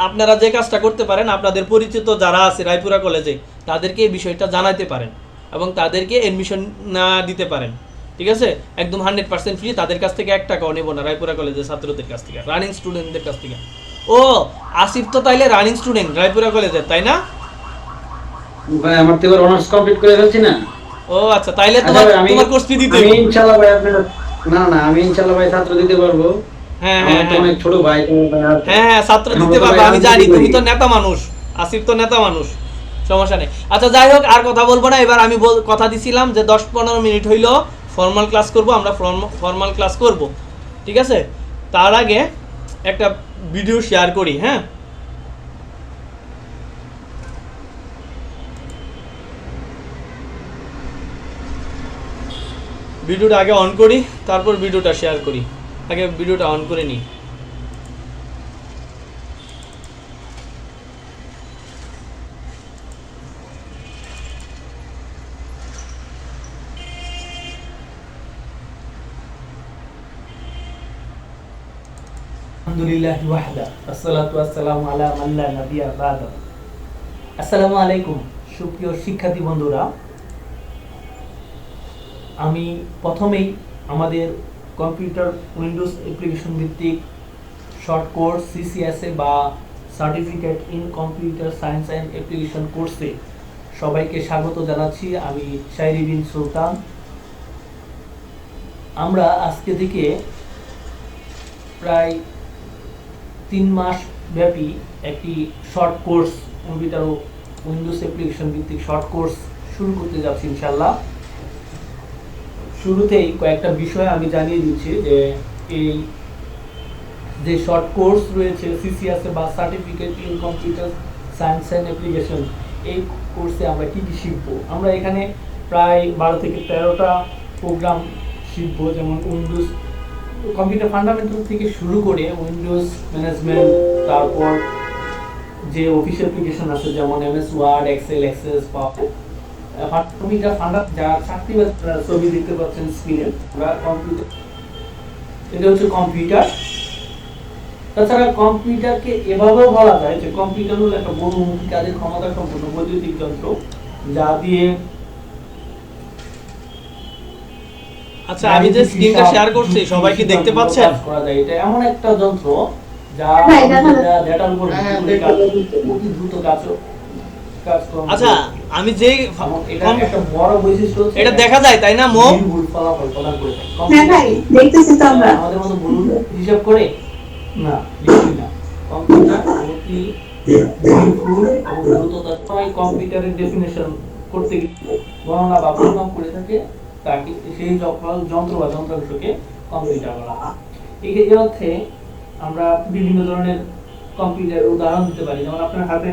Speaker 2: আপনারা যে কাজটা করতে পারেন, আপনাদের পরিচিত যারা আছে রায়পুরা কলেজে তাদেরকে এই বিষয়টা জানাতে পারেন এবং তাদেরকে এডমিশন না দিতে পারেন, ঠিক আছে? একদম 100% ফ্রি, তাদের কাছ থেকে 1 টাকাও নেব না, রায়পুরা কলেজের ছাত্রদের কাছ থেকে, রানিং স্টুডেন্টদের কাছ থেকে। ও আসিফ তো তাইলে রানিং স্টুডেন্ট রায়পুরা কলেজের, তাই না?
Speaker 3: ভাই আমার তো এবার অনার্স কমপ্লিট করে ফেলছি না।
Speaker 2: ও আচ্ছা, তাইলে
Speaker 3: আচ্ছা
Speaker 2: তোমার
Speaker 3: ভাই,
Speaker 2: তোমার কোর্স ফি দিতে
Speaker 3: আমি
Speaker 2: হবে।
Speaker 3: ইনশাআল্লাহ ভাই আপনার না আমি ইনশাআল্লাহ ভাই ছাত্র দিতে পারবো।
Speaker 2: হ্যাঁ
Speaker 3: আমার তো অনেক ছোট ভাই তো ভাই আর-
Speaker 2: হ্যাঁ ছাত্র
Speaker 3: আমার
Speaker 2: দিতে
Speaker 3: তো
Speaker 2: পারবে,
Speaker 3: ভাই
Speaker 2: আমি
Speaker 3: রাজনীতি
Speaker 2: জানি
Speaker 3: করি।
Speaker 2: তুমি তো নেতা মানুষ, আসিফ তো নেতা মানুষ, সমস্যা নেই। আচ্ছা যাই হোক, আর কথা বলবো না। এবার আমি কথা দিছিলাম যে 10-15 মিনিট হইলো ফর্মাল ক্লাস করব, আমরা ফর্মাল ক্লাস করব, ঠিক আছে? তার আগে একটা ভিডিও শেয়ার করি। হ্যাঁ, ভিডিওটা আগে অন করি, তারপর ভিডিওটা শেয়ার করি। আগে ভিডিওটা অন করে নিই।
Speaker 7: আলহামদুলিল্লাহি ওয়াহদা আসসালাতু ওয়াসসালামু আলা মান লা নাবিয়্যা বা'দা। আসসালামু আলাইকুম সুপ্রিয় শিক্ষার্থী বন্ধুরা, আমি প্রথমেই আমাদের কম্পিউটার উইন্ডোজ অ্যাপ্লিকেশন ভিত্তিক শর্ট কোর্স সিসিএসএ বা certificate in computer science and application কোর্সে সবাইকে স্বাগত জানাচ্ছি। আমি শায়রি বিন সুলতান। আমরা আজকে থেকে প্রায় 3 মাস ব্যাপী একটি শর্ট কোর্স, কম্পিউটার ও উইন্ডোজ অ্যাপ্লিকেশন ভিত্তিক শর্ট কোর্স শুরু করতে যাচ্ছি ইনশাআল্লাহ। শুরুতেই কয়েকটা বিষয় আমি জানিয়ে দিচ্ছি যে এই যে শর্ট কোর্স রয়েছে সিসিএসএ বা certificate in computer science and application, এই কোর্সে আমরা কী কী শিখবো। আমরা এখানে প্রায় 12 থেকে 13টা প্রোগ্রাম শিখবো, যেমন উইন্ডোজ কম্পিউটার ফান্ডামেন্টাল থেকে শুরু করে উইন্ডোজ ম্যানেজমেন্ট, তারপর যে অফিস অ্যাপ্লিকেশন আছে যেমন এমএস ওয়ার্ড, এক্সেল, এক্সেস, পাওয়ার, কম্পিউটার যা চাকরি ছবি দেখতে পাচ্ছেন স্ক্রিনে, আমরা কম্পিউটার, এটা হচ্ছে কম্পিউটার। তাছাড়া কম্পিউটারকে এভাবেও বলা যায় যে কম্পিউটার হলো একটা বহুমুখী কাজের ক্ষমতা সম্পন্ন বৈদ্যুতিক যন্ত্র, যা দিয়ে
Speaker 2: আচ্ছা আমি যে স্ক্রিনটা শেয়ার করছি সবাই কি দেখতে পাচ্ছেন?
Speaker 7: করা যায়। এটা এমন একটা যন্ত্র যা
Speaker 4: হ্যাঁ, দেখা যায়।
Speaker 7: ডেটার উপর ভিত্তি করে অতি দ্রুত কাজ করে।
Speaker 2: আচ্ছা আমি যে
Speaker 7: এটা একটা বড় বৈশিষ্ট্য হচ্ছে
Speaker 2: এটা দেখা যায় তাই না মো?
Speaker 7: নির্ভুল ফলাফল প্রদান করে থাকে।
Speaker 4: হ্যাঁ ভাই, দেখতেছি তো আমরা।
Speaker 7: আমাদের মতো ভুল হিসাব করে না, লিখি না। কম্পিউটার অতি নির্ভুল এবং দ্রুততার সময় কম্পিউটারের ডেফিনেশন করতে গিয়ে গণনা বা পরিমাপ করে থাকে, তাকে সেই যন্ত্র বা যন্ত্রাংশকে কম্পিউটার বলা হয়। এই অর্থে আমরা বিভিন্ন ধরনের কম্পিউটার উদাহরণ দিতে পারি। যেমন আপনার হাতে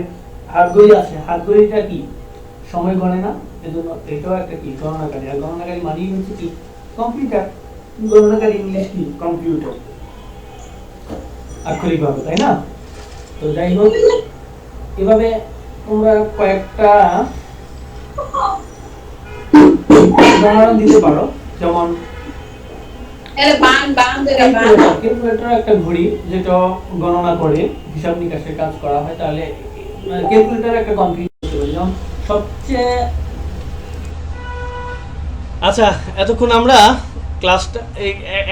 Speaker 7: হাত ঘড়ি আছে, হাত ঘড়িটা কি সময় গণে না, এজন্য এটাও একটা কি গণনাকারী। আর গণনাকারী মানেই হচ্ছে কি কম্পিউটার। গণনাকারী ইংলিশ কি কম্পিউটার আক্ষরিকভাবে, তাই না? তো যাই হোক, এভাবে তোমরা কয়েকটা উদাহরণ দিতে পারো। যেমন ক্যালকুলেটর একটা ঘড়ি যেটা গণনা করে হিসাব নিকাশের কাজ করা হয়, তাহলে ক্যালকুলেটর একটা কম্পিউটার। যেমন সবচেয়ে
Speaker 2: আচ্ছা এতক্ষণ আমরা ক্লাসটা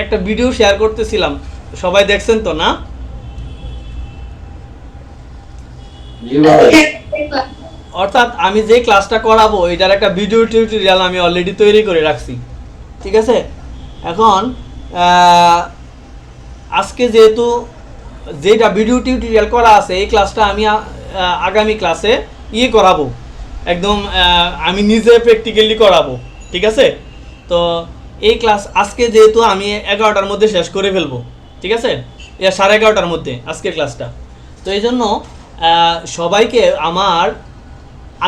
Speaker 2: একটা ভিডিও শেয়ার করতেছিলাম, সবাই দেখছেন তো না?
Speaker 3: জি ভাই।
Speaker 2: অর্থাৎ আমি যে ক্লাসটা করাবো এটার একটা ভিডিও টিউটোরিয়াল আমি অলরেডি তৈরি করে রাখছি, ঠিক আছে? এখন আজকে যেহেতু যেটা ভিডিও টিউটোরিয়াল করা আছে এই ক্লাসটা আমি আগামী ক্লাসে করাবো, একদম আমি নিজে প্র্যাকটিক্যালি করাবো, ঠিক আছে? তো এই ক্লাস আজকে যেহেতু আমি 11টার মধ্যে শেষ করে ফেলবো, ঠিক আছে? 11:30টার মধ্যে আজকের ক্লাসটা। তো এই জন্য সবাইকে আমার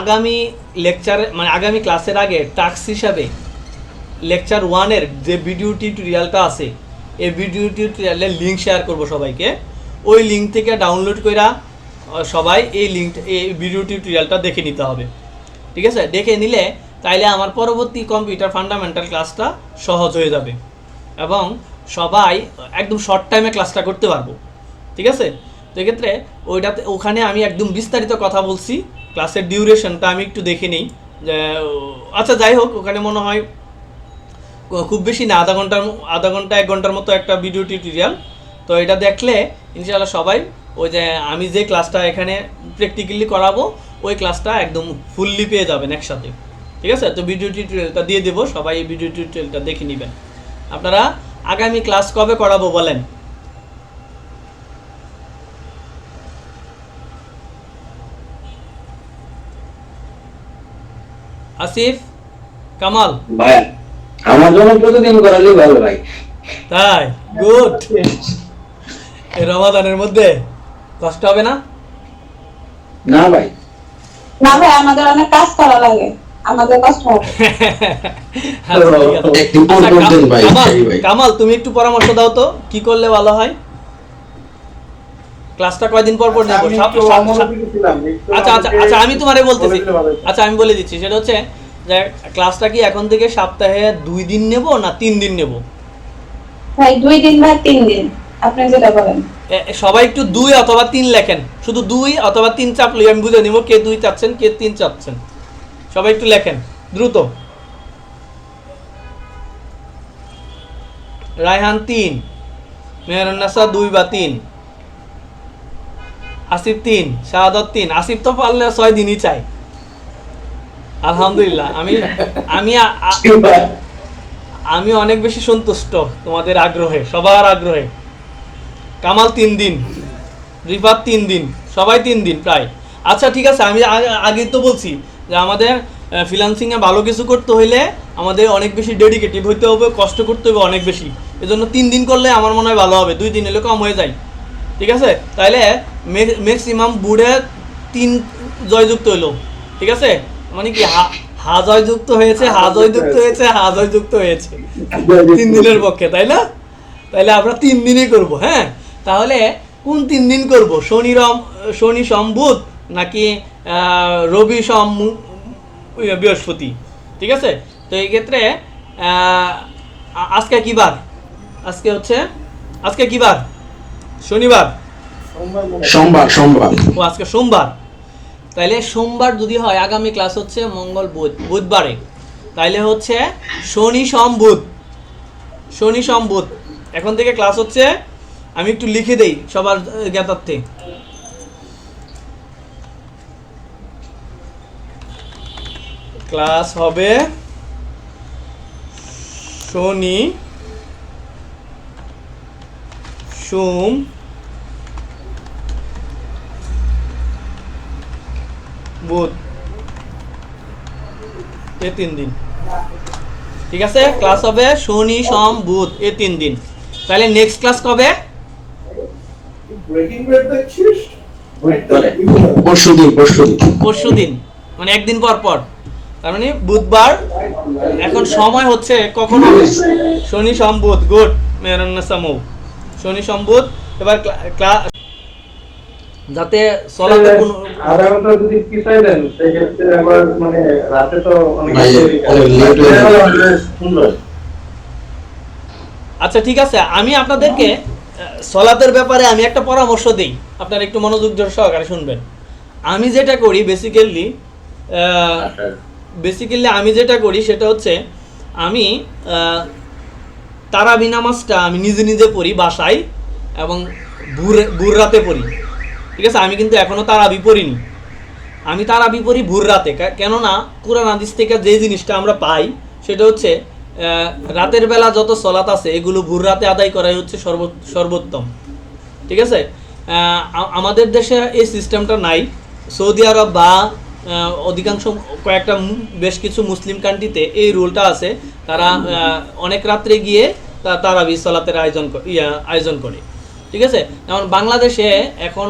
Speaker 2: আগামী লেকচারে মানে আগামী ক্লাসের আগে টাস্ক হিসাবে লেকচার 1-এর যে ভিডিও টিউটোরিয়ালটা আছে এই ভিডিও টিউটোরিয়ালের লিঙ্ক শেয়ার করব সবাইকে। ওই লিঙ্ক থেকে ডাউনলোড করে সবাই এই ভিডিও টিউটোরিয়ালটা দেখে নিতে হবে, ঠিক আছে? দেখে নিলে তাইলে আমার পরবর্তী কম্পিউটার ফান্ডামেন্টাল ক্লাসটা সহজ হয়ে যাবে এবং সবাই একদম শর্ট টাইমে ক্লাসটা করতে পারবো। ঠিক আছে, তো এক্ষেত্রে ওখানে আমি একদম বিস্তারিত কথা বলছি। ক্লাসের ডিউরেশনটা আমি একটু দেখে নিই যে, আচ্ছা যাই হোক, ওখানে মনে হয় খুব বেশি না, আধা ঘন্টা 1 ঘন্টার মতো একটা ভিডিও টিউটোরিয়াল। তো এটা দেখলে ইনশাআল্লাহ সবাই ওই যে আমি যে ক্লাসটা এখানে প্র্যাকটিক্যালি করাবো ওই ক্লাসটা একদম ফুললি পেয়ে যাবেন একসাথে। ঠিক আছে, তো ভিডিও টিউটোরিয়ালটা দিয়ে দেবো, সবাই এই ভিডিও টিউটোরিয়ালটা দেখে নেবেন। আপনারা আগামী ক্লাস কবে করাবো বলেন? আসিফ, কামাল?
Speaker 3: ভাই আমার জন্য প্রতিদিন করালেই ভালো ভাই।
Speaker 2: তাই? গুড। এই রমাদানের মধ্যে কষ্ট হবে না?
Speaker 3: না ভাই,
Speaker 4: না ভাই, আমাদের অনেক কাজ করা লাগে, আমাদের কষ্ট হবে।
Speaker 2: আচ্ছা, ঠিক আছে।
Speaker 6: একটু
Speaker 2: আচ্ছা,
Speaker 6: বলতেন ভাই,
Speaker 2: কামাল,
Speaker 6: সেই ভাই।
Speaker 2: কামাল তুমি একটু পরামর্শ দাও তো কি করলে ভালো হয়? ক্লাসটা কয়দিন পর পর নেব? আচ্ছা আচ্ছা আচ্ছা, আমি তোমারে বলতেছি। আচ্ছা আমি বলে দিচ্ছি, সেটা হচ্ছে যে ক্লাসটা কি এখন থেকে সপ্তাহে 2 দিন নেব না 3 দিন নেব?
Speaker 4: ভাই 2 দিন বা 3 দিন, আপনি যেটা বলেন।
Speaker 2: সবাই একটু 2 অথবা 3 লেখেন, শুধু 2 অথবা 3 চাপলে আমি বুঝে নিব কে 2 চাচ্ছেন কে 3 চাচ্ছেন। সবাই একটু লেখেন দ্রুত। রায়হান 3, মেহরুন্নাসা 2 বা 3, আসিফ 3, শাহাদাত 3। আসিফ তো পারলে 6 দিনই চাই। আলহামদুলিল্লাহ, আমি অনেক বেশি সন্তুষ্ট তোমাদের আগ্রহে, সবার আগ্রহে। কামাল 3 দিন, রিফাত 3 দিন, সবাই 3 দিন প্রায়। আচ্ছা ঠিক আছে, আমি আগে তো বলছি যে আমাদের ফ্রিল্যান্সিংয়ে ভালো কিছু করতে হইলে আমাদের অনেক বেশি ডেডিকেটিভ হইতে হবে, কষ্ট করতে হবে অনেক বেশি। এজন্য 3 দিন করলে আমার মনে হয় ভালো হবে, 2 দিন হলে কম হয়ে যায়। ঠিক আছে, তাইলে ম্যাক্সিমাম বুড়ে 3 জয়যুক্ত হইলো। ঠিক আছে, মানে কি হা জয়যুক্ত হয়েছে, হা জয়যুক্ত হয়েছে, হা জয়যুক্ত হয়েছে 3 দিনের পক্ষে, তাই না? তাইলে আমরা 3 দিনই করব। হ্যাঁ, তাহলে কোন 3 দিন করব? শনি সোম বুধ নাকি রবি সোম বৃহস্পতি? ঠিক আছে, তো এই ক্ষেত্রে আজকে কি বার? আজকে কি বার? শনিবার?
Speaker 6: সোমবার।
Speaker 2: ও আজকে সোমবার। তাইলে সোমবার যদি হয়, আগামী ক্লাস হচ্ছে মঙ্গল বুধবারে, তাইলে হচ্ছে শনি সোম বুধ এখন থেকে ক্লাস হচ্ছে। আমি একটু লিখে দেই সবার জ্ঞাতার্থে। ক্লাস হবে শনি সোম বুধ, এই 3 দিন। ঠিক আছে, ক্লাস হবে শনি সোম বুধ, এই 3 দিন। তাহলে নেক্সট ক্লাস কবে? পরশুদিন, মানে 1 দিন পর পর। তার মানে বুধবার। এখন সময় হচ্ছে কখন হবে? শনি সোম বুধ। গুড মেহরান্নাসা মৌ, শনি সোম বুধ। এবার ক্লাস যাতে সলাতে কোনো
Speaker 5: আধাঘন্টা যদি পিছাই দেন সেক্ষেত্রে আবার মানে রাতে তো অনেক
Speaker 2: আচ্ছা ঠিক আছে, আমি আপনাদেরকে সলাতের ব্যাপারে আমি একটা পরামর্শ দিই, আপনারা একটু মনোযোগ সহকারে শুনবেন। আমি যেটা করি বেসিক্যালি আমি যেটা করি সেটা হচ্ছে আমি তারাবি নামাজটা আমি নিজে পড়ি বাসায় এবং ভোর রাতে পড়ি। ঠিক আছে, আমি কিন্তু এখনো তারাবি পড়িনি। আমি তারাবি পড়ি ভোর রাতে, কেননা কুরআন হাদিস থেকে যে জিনিসটা আমরা পাই সেটা হচ্ছে রাতের বেলা যত সলাত আছে এগুলো ভোর রাতে আদায় করাই হচ্ছে সর্বোত্তম। ঠিক আছে, আমাদের দেশে এই সিস্টেমটা নাই। সৌদি আরব বা অধিকাংশ কয়েকটা বেশ কিছু মুসলিম কান্ট্রিতে এই রুলটা আছে, তারা অনেক রাত্রে গিয়ে তারাবি সলাতের আয়োজন করে। ঠিক আছে, যেমন বাংলাদেশে এখন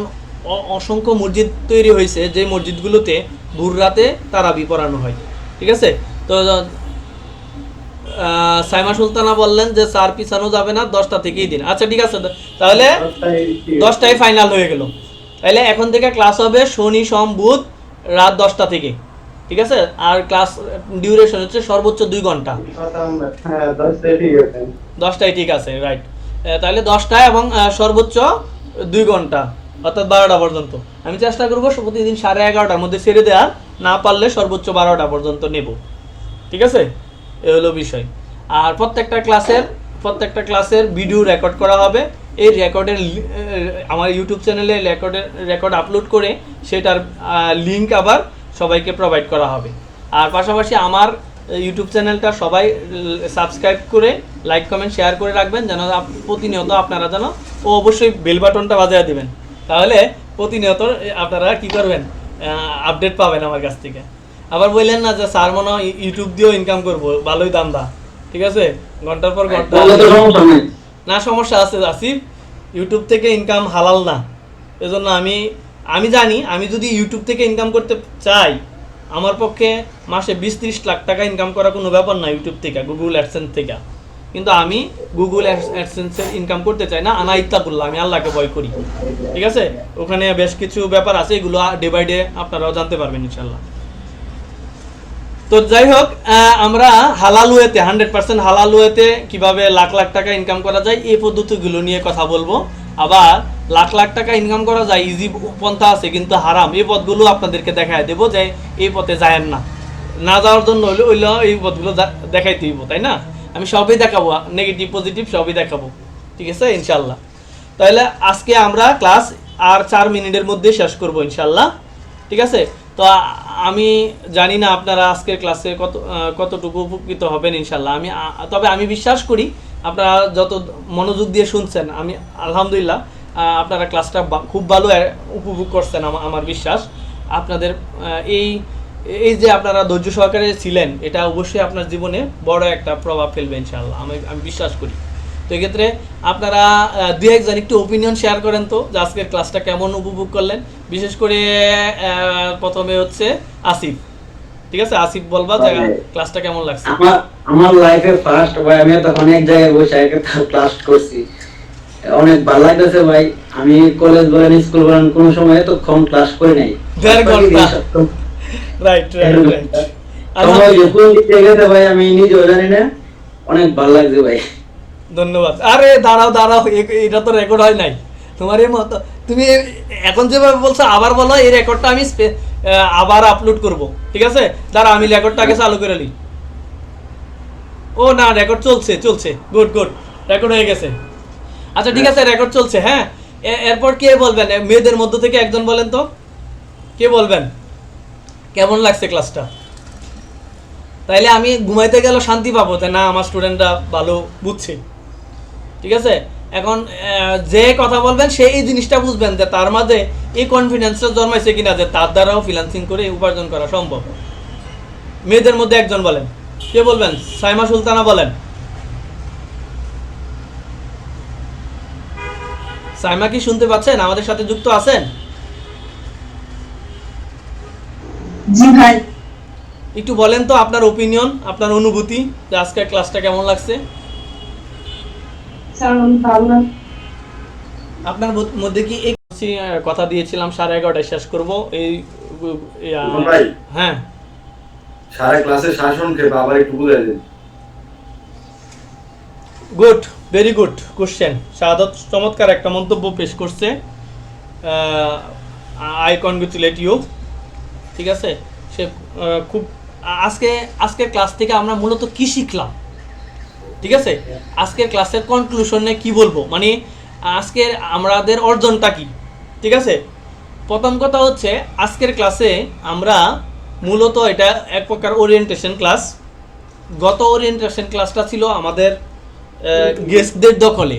Speaker 2: অসংখ্য মসজিদ তৈরি হয়েছে যে মসজিদগুলোতে ভোর রাতে তারাবি পড়ানো হয়। ঠিক আছে, তো সাইমা সুলতানা বললেন যে 4 পিছানো যাবে না, 10টা থেকেই দিন। আচ্ছা ঠিক আছে, তাহলে 10টাই ফাইনাল হয়ে গেল। তাহলে এখন থেকে ক্লাস হবে শনি সোম বুধ রাত 10টা থেকে। ঠিক আছে? আর ক্লাস ডিউরেশন হচ্ছে সর্বোচ্চ 2 ঘন্টা।
Speaker 5: হ্যাঁ 10টাই ঠিক আছে।
Speaker 2: 10টাই ঠিক আছে, রাইট। তাহলে 10টা এবং সর্বোচ্চ 2 ঘন্টা, অর্থাৎ 12টা পর্যন্ত। আমি চেষ্টা করবো প্রতিদিন 11:30টার মধ্যে ছেড়ে দেওয়ার, না পারলে সর্বোচ্চ 12টা পর্যন্ত নেব, ঠিক আছে? এ হলো বিষয়। আর প্রত্যেকটা ক্লাসের ভিডিও রেকর্ড করা হবে। এই রেকর্ডের আমার ইউটিউব চ্যানেলে রেকর্ড আপলোড করে সেটার লিঙ্ক আবার সবাইকে প্রোভাইড করা হবে। আর পাশাপাশি আমার ইউটিউব চ্যানেলটা সবাই সাবস্ক্রাইব করে লাইক কমেন্ট শেয়ার করে রাখবেন, যেন প্রতিনিয়ত আপনারা যেন অবশ্যই বেল বাটনটা বাজিয়ে দিবেন, তাহলে প্রতিনিয়ত আপনারা কি করবেন, আপডেট পাবেন আমার কাছ থেকে। আবার বললেন না যে স্যার মনে হয় ইউটিউব দিয়েও ইনকাম করবো, ভালোই দান্দা, ঠিক আছে? ঘন্টার পর ঘন্টা না, সমস্যা আছে আসিফ, ইউটিউব থেকে ইনকাম হালাল না। এজন্য আমি জানি, আমি যদি ইউটিউব থেকে ইনকাম করতে চাই, আমার পক্ষে মাসে 20-30 লাখ টাকা ইনকাম করা কোনো ব্যাপার না ইউটিউব থেকে, গুগল অ্যাডসেন্স থেকে। কিন্তু আমি গুগল অ্যাডসেন্সের ইনকাম করতে চাই না, আনা ইত্তাকুল্লাহ, আমি আল্লাহকে ভয় করি, ঠিক আছে? ওখানে বেশ কিছু ব্যাপার আছে, এগুলো ডে বাই ডে আপনারাও জানতে পারবেন ইনশাল্লাহ। তো যাই হোক, আমরা হালাল ওয়েতে 100% হালাল ওয়েতে কিভাবে লাখ লাখ টাকা ইনকাম করা যায় এই পদ্ধতিগুলো নিয়ে কথা বলবো। আবার লাখ লাখ টাকা ইনকাম করা যায় ইজি পন্থা আছে কিন্তু হারাম, এই পথগুলো আপনাদেরকে দেখায় দেবো যে এই পথে যায়েন না যাওয়ার জন্য হইলে এই পথগুলো দেখাইতে হইব, তাই না? আমি সবই দেখাবো, নেগেটিভ পজিটিভ সবই দেখাবো, ঠিক আছে ইনশাল্লাহ। তাহলে আজকে আমরা ক্লাস আর 4 মিনিটের মধ্যে শেষ করবো ইনশাল্লাহ, ঠিক আছে? তো আমি জানি না আপনারা আজকের ক্লাসে কতটুকু উপকৃত হবেন ইনশাল্লাহ। তবে আমি বিশ্বাস করি আপনারা যত মনোযোগ দিয়ে শুনছেন, আমি আলহামদুলিল্লাহ আপনারা ক্লাসটা খুব ভালো উপভোগ করছেন, আমার বিশ্বাস। আপনাদের এই যে আপনারা ধৈর্য সহকারে ছিলেন, এটা অবশ্যই আপনার জীবনে বড় একটা প্রভাব ফেলবে ইনশাল্লাহ, আমি বিশ্বাস করি। তো এক্ষেত্রে আপনারা 2-1 জন একটু ওপিনিয়ন শেয়ার করেন তো যে আজকের ক্লাসটা কেমন উপভোগ করলেন। বিশেষ করে প্রথমে হচ্ছে আসিফ, ঠিক আছে? আসিফ বলবা যে ক্লাসটা কেমন লাগছে।
Speaker 3: আমার লাইফে ফার্স্ট ভাই, আমি তো অনেক জায়গায় বসে ক্লাস করছি, অনেক ভালো লাগতেছে ভাই। আমি কলেজ বলেন স্কুল বলেন কোনো সময় তো কম ক্লাস করে নাই,
Speaker 2: রাইট।
Speaker 3: ভাই আমি নিজেও জানি না, অনেক ভালো লাগছে ভাই,
Speaker 2: ধন্যবাদ। আরে দাঁড়াও, এটা তো রেকর্ড হয় নাই তোমার এই মতো। তুমি এখন যেভাবে বলছো আবার বলো, এই রেকর্ডটা আমি আবার আপলোড করব, ঠিক আছে? দাঁড়া, আমি রেকর্ডটা আগে চালু করে নিই। ও না, রেকর্ড চলছে, গুড, রেকর্ড হয়ে গেছে। আচ্ছা ঠিক আছে, রেকর্ড চলছে। হ্যাঁ, এরপর কে বলবেন? মেয়েদের মধ্য থেকে একজন বলেন তো, কে বলবেন কেমন লাগছে ক্লাসটা? তাইলে আমি ঘুমাইতে গেলেও শান্তি পাবো, তাই না? আমার স্টুডেন্টরা ভালো বুঝছে, ঠিক আছে? এখন যে কথা বলবেন সে এই জিনিসটা বুঝবেন যে তার মাঝে এই কনফিডেন্সটা জন্মাইছে কিনা যে তার দ্বারাও ফ্রিল্যান্সিং করে উপার্জন করা সম্ভব। মেয়েদের মধ্যে একজন বলেন, কে বলবেন? সাইমা সুলতানা বলেন। সাইমা কি শুনতে পাচ্ছেন? আমাদের সাথে যুক্ত আছেন?
Speaker 4: জি ভাই।
Speaker 2: একটু বলেন তো আপনার ওপিনিয়ন, আপনার অনুভূতি যে আজকের ক্লাসটা কেমন লাগছে। আপনার মধ্যে কি এই কথা দিয়েছিলাম 11:30টায় শেষ করব, এই হ্যাঁ
Speaker 6: সারা ক্লাসে শাসন খেয়ে আবার একটু বুঝাই দিন।
Speaker 2: Good, very good question. Shahadat চমৎকার একটা মন্তব্য পেশ করছে, আই কনগ্রেচুলেট ইউ, ঠিক আছে? সে খুব আজকের ক্লাস থেকে আমরা মূলত কি শিখলাম, ঠিক আছে? আজকের ক্লাসের কনক্লুশনে কি বলবো, মানে আজকের আমাদের অর্জনটা কি, ঠিক আছে? প্রথম কথা হচ্ছে আজকের ক্লাসে আমরা মূলত এটা এক প্রকার ওরিয়েন্টেশন ক্লাস। গত ওরিয়েন্টেশন ক্লাসটা ছিল আমাদের গেস্টদের দখলে,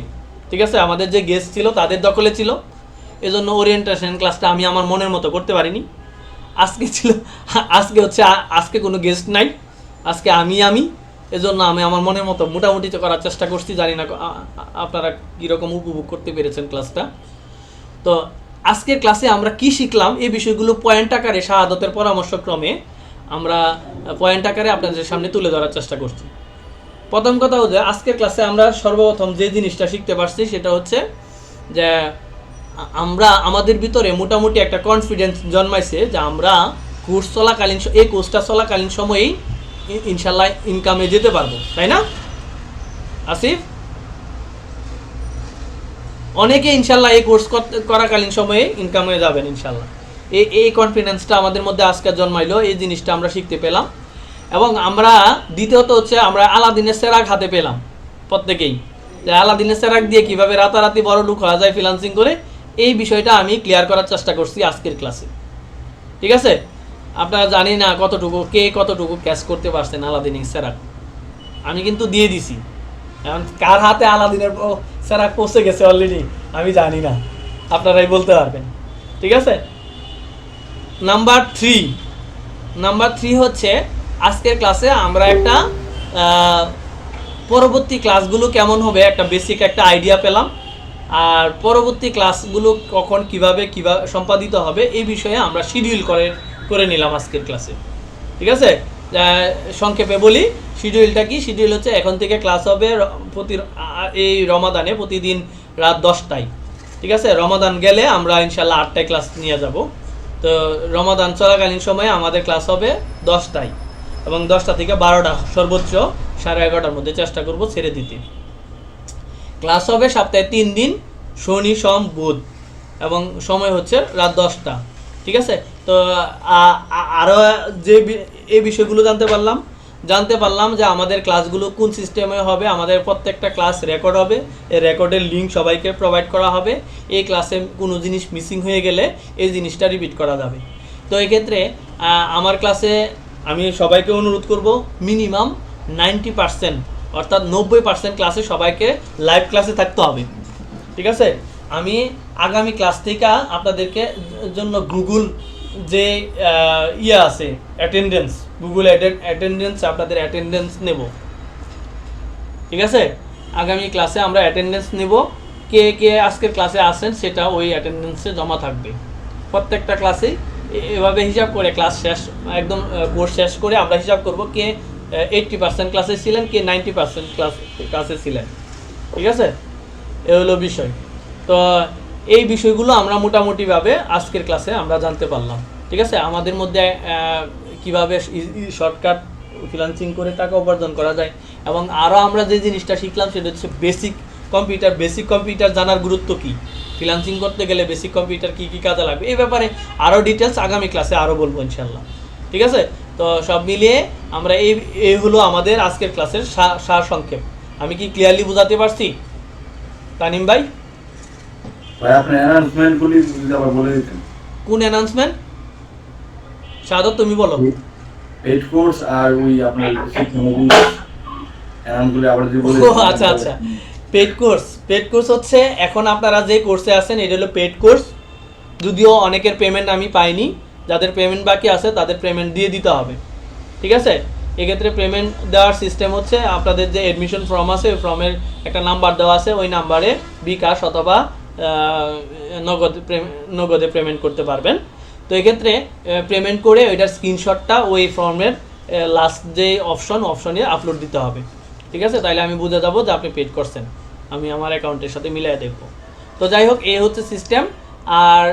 Speaker 2: ঠিক আছে? আমাদের যে গেস্ট ছিল তাদের দখলে ছিল, এজন্য ওরিয়েন্টেশন ক্লাসটা আমি আমার মনের মতো করতে পারিনি। আজকে কোনো গেস্ট নাই, আজকে আমি এজন্য আমি আমার মনের মতো মোটামুটি করার চেষ্টা করছি। জানি না আপনারা কীরকম উপভোগ করতে পেরেছেন ক্লাসটা। তো আজকের ক্লাসে আমরা কি শিখলাম এই বিষয়গুলো পয়েন্ট আকারে শাহাদতের পরামর্শক্রমে আমরা পয়েন্ট আকারে আপনাদের সামনে তুলে ধরার চেষ্টা করছি। প্রথম কথা হচ্ছে আজকের ক্লাসে আমরা সর্বপ্রথম যে জিনিসটা শিখতে পারছি সেটা হচ্ছে যে আমরা আমাদের ভিতরে মোটামুটি একটা কনফিডেন্স জন্মাইছে যে আমরা কোর্স চলাকালীন এই কোর্সটা চলাকালীন সময়েই ইনশাল্লাহ ইনকামে যেতে পারবো, তাই না আসিফ? অনেকে ইনশাল্লাহ এই কোর্স করাকালীন সময়ে ইনকাম হয়ে যাবেন ইনশাল্লাহ। এই কনফিডেন্সটা আমাদের মধ্যে আজকে জন্মাইলো, এই জিনিসটা আমরা শিখতে পেলাম। এবং আমরা দ্বিতীয়ত হচ্ছে আমরা আলাদিনের সেরাক হাতে পেলাম প্রত্যেকেই, যে আলাদিনের সেরাক দিয়ে কীভাবে রাতারাতি বড় লোক হওয়া যায় ফ্রিল্যান্সিং করে, এই বিষয়টা আমি ক্লিয়ার করার চেষ্টা করছি আজকের ক্লাসে। ঠিক আছে, আপনারা জানি না কতটুকু ক্যাশ করতে পারছেন আলাদিনের সেরাক, আমি কিন্তু দিয়ে দিছি। এখন কার হাতে আলাদিনের সেরাক পৌঁছে গেছে অলরেডি আমি জানি না, আপনারাই বলতে পারবেন। ঠিক আছে, নাম্বার থ্রি হচ্ছে আজকের ক্লাসে আমরা একটা পরবর্তী ক্লাসগুলো কেমন হবে একটা বেসিক একটা আইডিয়া পেলাম, আর পরবর্তী ক্লাসগুলো কখন কিভাবে সম্পাদিত হবে এই বিষয়ে আমরা শিডিউল করে নিলাম আজকের ক্লাসে। ঠিক আছে, সংক্ষেপে বলি শিডিউলটা কি। শিডিউল হচ্ছে এখন থেকে ক্লাস হবে এই রমাদানে প্রতিদিন রাত 10টায়। ঠিক আছে, রমাদান গেলে আমরা ইনশাল্লাহ 8টায় ক্লাস নিয়ে যাব। তো রমাদান চলাকালীন সময়ে আমাদের ক্লাস হবে 10টায়, এবং 10টা থেকে 12টা, সর্বোচ্চ 11:30টার মধ্যে চেষ্টা করব ছেড়ে দিতে। ক্লাস হবে সপ্তাহে 3 দিন, শনি সোম বুধ, এবং সময় হচ্ছে রাত 10টা। ঠিক আছে, তো আরও যে এই বিষয়গুলো জানতে পারলাম যে আমাদের ক্লাসগুলো কোন সিস্টেমে হবে। আমাদের প্রত্যেকটা ক্লাস রেকর্ড হবে, এই রেকর্ডের লিঙ্ক সবাইকে প্রোভাইড করা হবে। এই ক্লাসে কোনো জিনিস মিসিং হয়ে গেলে এই জিনিসটা রিপিট করা যাবে। তো এক্ষেত্রে আমার ক্লাসে আমি সবাইকে অনুরোধ করব মিনিমাম 90%, অর্থাৎ 90% ক্লাসে সবাইকে লাইভ ক্লাসে থাকতে হবে। ঠিক আছে, আমি আগামী ক্লাস থেকে আপনাদেরকে জন্য গুগল যে আছে অ্যাটেন্ডেন্স, গুগল অ্যাটেন্ডেন্স, আপনাদের অ্যাটেন্ডেন্স নেব। ঠিক আছে, আগামী ক্লাসে আমরা অ্যাটেন্ডেন্স নেব, কে আজকের ক্লাসে আসেন সেটা ওই অ্যাটেন্ডেন্সে জমা থাকবে। প্রত্যেকটা ক্লাসেই এভাবে হিসাব করে ক্লাস শেষ, একদম কোর্স শেষ করে আমরা হিসাব করব কে 80% ক্লাসে ছিলেন, কে 90% ক্লাসে ছিলেন। ঠিক আছে, এ হলো বিষয়। তো এই বিষয়গুলো আমরা মোটামুটিভাবে আজকের ক্লাসে আমরা জানতে পারলাম। ঠিক আছে, আমাদের মধ্যে কিভাবে শর্টকাট ফ্রিল্যান্সিং করে টাকা উপার্জন করা যায়, এবং আরও আমরা যে জিনিসটা শিখলাম সেটা হচ্ছে বেসিক কম্পিউটার জানার গুরুত্ব কী, ফ্রিল্যান্সিং করতে গেলে বেসিক কম্পিউটার কী কাজে লাগবে, এই ব্যাপারে আরও ডিটেলস আগামী ক্লাসে আরও বলবো ইনশাল্লাহ। ঠিক আছে, তো সব মিলিয়ে আমরা এই হলো আমাদের আজকের ক্লাসের সার সংক্ষেপ। আমি কি ক্লিয়ারলি বোঝাতে পারছি তানিম ভাই?
Speaker 6: আপনি অ্যানাউন্সমেন্টগুলি যদি আবার বলে দিতেন।
Speaker 2: কোন অ্যানাউন্সমেন্ট? শাহাদত তুমি বলো।
Speaker 6: পেড কোর্স আর ওই আপনার শিক্ষামূলক অ্যানাউন্সগুলি আবার যদি বলে
Speaker 2: ও আচ্ছা, পেড কোর্স হচ্ছে এখন আপনারা যে কোর্সে আছেন এটা হলো পেড কোর্স। যদিও অনেকের পেমেন্ট আমি পাইনি, যাদের পেমেন্ট বাকি আছে তাদের পেমেন্ট দিয়ে দিতে হবে। ঠিক আছে, এক্ষেত্রে পেমেন্ট দেওয়ার সিস্টেম হচ্ছে আপনাদের যে অ্যাডমিশন ফর্ম আছে ওই ফর্মের একটা নাম্বার দেওয়া আছে, ওই নাম্বারে বিকাশ অথবা নগদে পেমেন্ট করতে পারবেন। তো এক্ষেত্রে পেমেন্ট করে ওইটার স্ক্রিনশটটা ওই ফর্মের লাস্ট যে অপশনে আপলোড দিতে হবে। ঠিক আছে, তাইলে আমি বুঝে যাবো যে আপনি পেড করছেন, আমি আমার অ্যাকাউন্টের সাথে মিলিয়ে দেখবো। তো যাই হোক, এই হচ্ছে সিস্টেম। আর